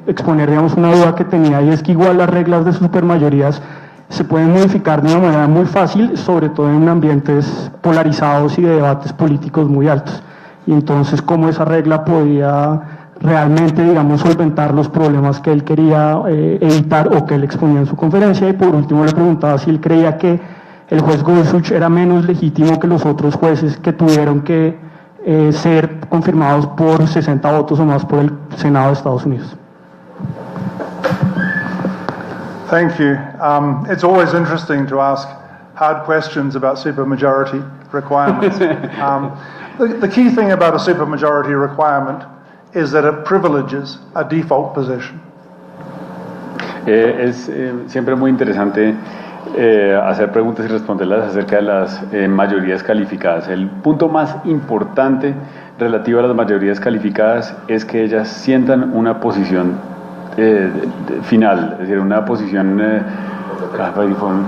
exponer, digamos, una duda que tenía, y es que igual las reglas de supermayorías se pueden modificar de una manera muy fácil, sobre todo en ambientes polarizados y de debates políticos muy altos. Y entonces, ¿cómo esa regla podía realmente, digamos, solventar los problemas que él quería evitar o que él exponía en su conferencia? Y por último le preguntaba si él creía que el juez Gorsuch era menos legítimo que los otros jueces que tuvieron que ser confirmados por 60 votos o más por el Senado de Estados Unidos. Thank you. It's always interesting to ask hard questions about supermajority requirements. The key thing about a supermajority requirement is that it privileges a default position. Es siempre muy interesante hacer preguntas y responderlas acerca de las mayorías calificadas. El punto más importante relativo a las mayorías calificadas es que ellas sientan una posición final, es decir, una posición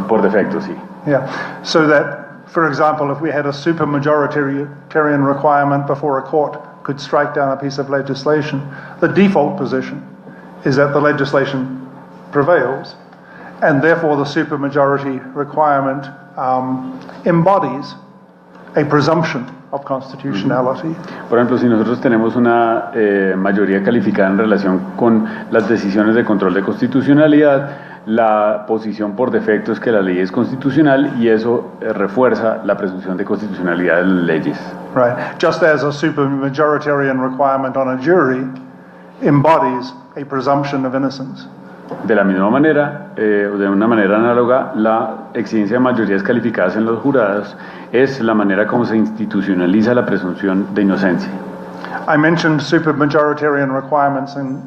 por defecto, sí. Yeah, so that, for example, if we had a supermajoritarian requirement before a court could strike down a piece of legislation, the default position is that the legislation prevails, and therefore the supermajority requirement embodies a presumption of constitutionality. Por ejemplo, si nosotros tenemos una mayoría calificada en relación con las decisiones de control de constitucionalidad, la posición por defecto es que la ley es constitucional y eso refuerza la presunción de constitucionalidad de las leyes. Right. Just as a supermajoritarian requirement on a jury embodies a presumption of innocence. De la misma manera, de una manera análoga, la exigencia de mayorías calificadas en los jurados es la manera como se institucionaliza la presunción de inocencia. I mentioned supermajoritarian requirements in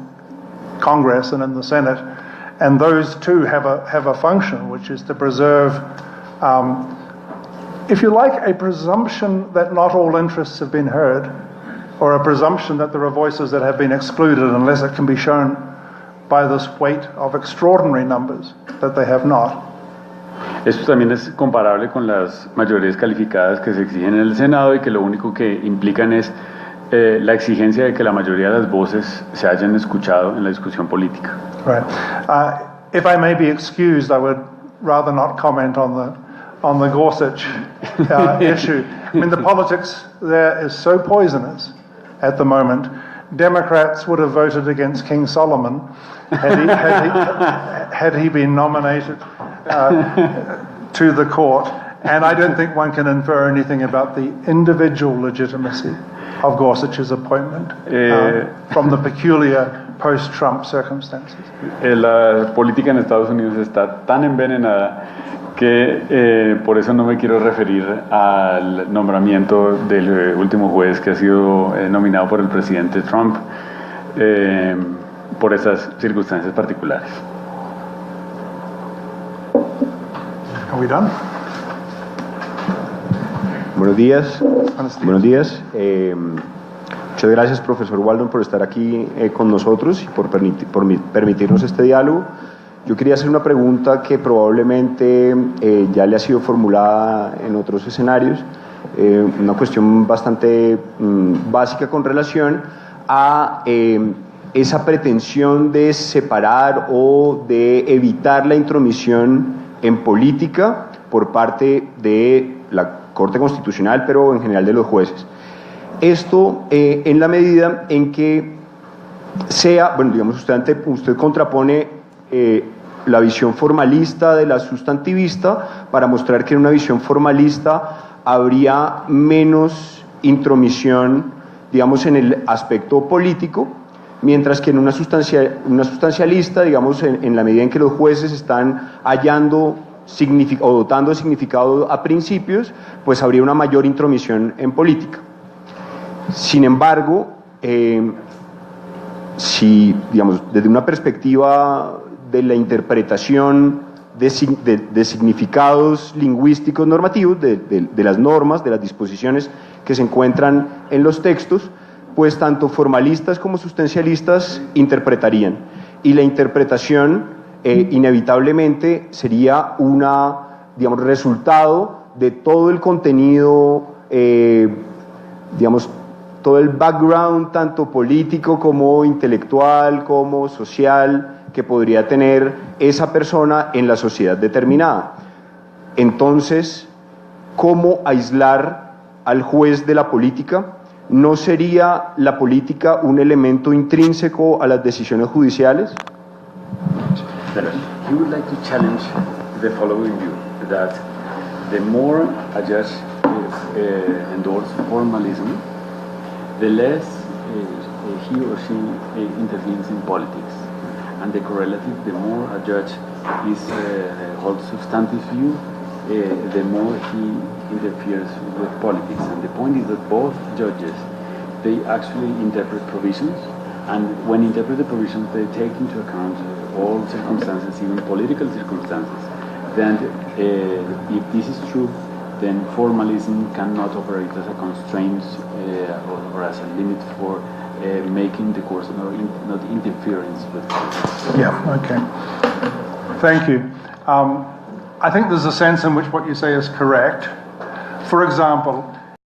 Congress and in the Senate, and those too have a function, which is to preserve, if you like, a presumption that not all interests have been heard, or a presumption that there are voices that have been excluded unless it can be shown by this weight of extraordinary numbers that they have not. Esto también es comparable con las mayorías calificadas que se exigen en el Senado y que lo único que implican es la exigencia de que la mayoría de las voces se hayan escuchado en la discusión política. Right. If I may be excused, I would rather not comment on the Gorsuch issue. I mean, the politics there is so poisonous at the moment. Democrats would have voted against King Solomon had he been nominated to the court, and I don't think one can infer anything about the individual legitimacy of Gorsuch's appointment from the peculiar post-Trump circumstances. La política en Estados Unidos está tan envenenada que por eso no me quiero referir al nombramiento del último juez que ha sido nominado por el presidente Trump por esas circunstancias particulares. Are we done? Buenos días. Buenos días. Muchas gracias, profesor Waldron, por estar aquí con nosotros y por permitirnos este diálogo. Yo quería hacer una pregunta que probablemente ya le ha sido formulada en otros escenarios, una cuestión bastante básica con relación a esa pretensión de separar o de evitar la intromisión en política por parte de la Corte Constitucional, pero en general de los jueces. Esto en la medida en que sea, bueno, digamos, usted contrapone la visión formalista de la sustantivista para mostrar que en una visión formalista habría menos intromisión, digamos, en el aspecto político, mientras que en una sustancialista, digamos, en la medida en que los jueces están hallando o dotando de significado a principios, pues habría una mayor intromisión en política. Sin embargo, si, digamos, desde una perspectiva de la interpretación de significados lingüísticos normativos, de las normas, de las disposiciones que se encuentran en los textos, pues tanto formalistas como sustancialistas interpretarían. Y la interpretación inevitablemente sería digamos, resultado de todo el contenido, digamos, todo el background, tanto político como intelectual, como social, que podría tener esa persona en la sociedad determinada. Entonces, ¿cómo aislar al juez de la política? ¿No sería la política un elemento intrínseco a las decisiones judiciales? He would like to challenge the following view, that the more a judge endorses formalism, the less he or she intervenes in politics. And the correlative, the more a judge holds substantive view, the more he interferes with politics. And the point is that both judges, they actually interpret provisions, and when interpret the provisions, they take into account all circumstances, even political circumstances. Then, if this is true, then formalism cannot operate as a constraint or as a limit for making the course not interference with politics. Yeah, okay. Thank you. I think there's a sense in which what you say is correct. For example,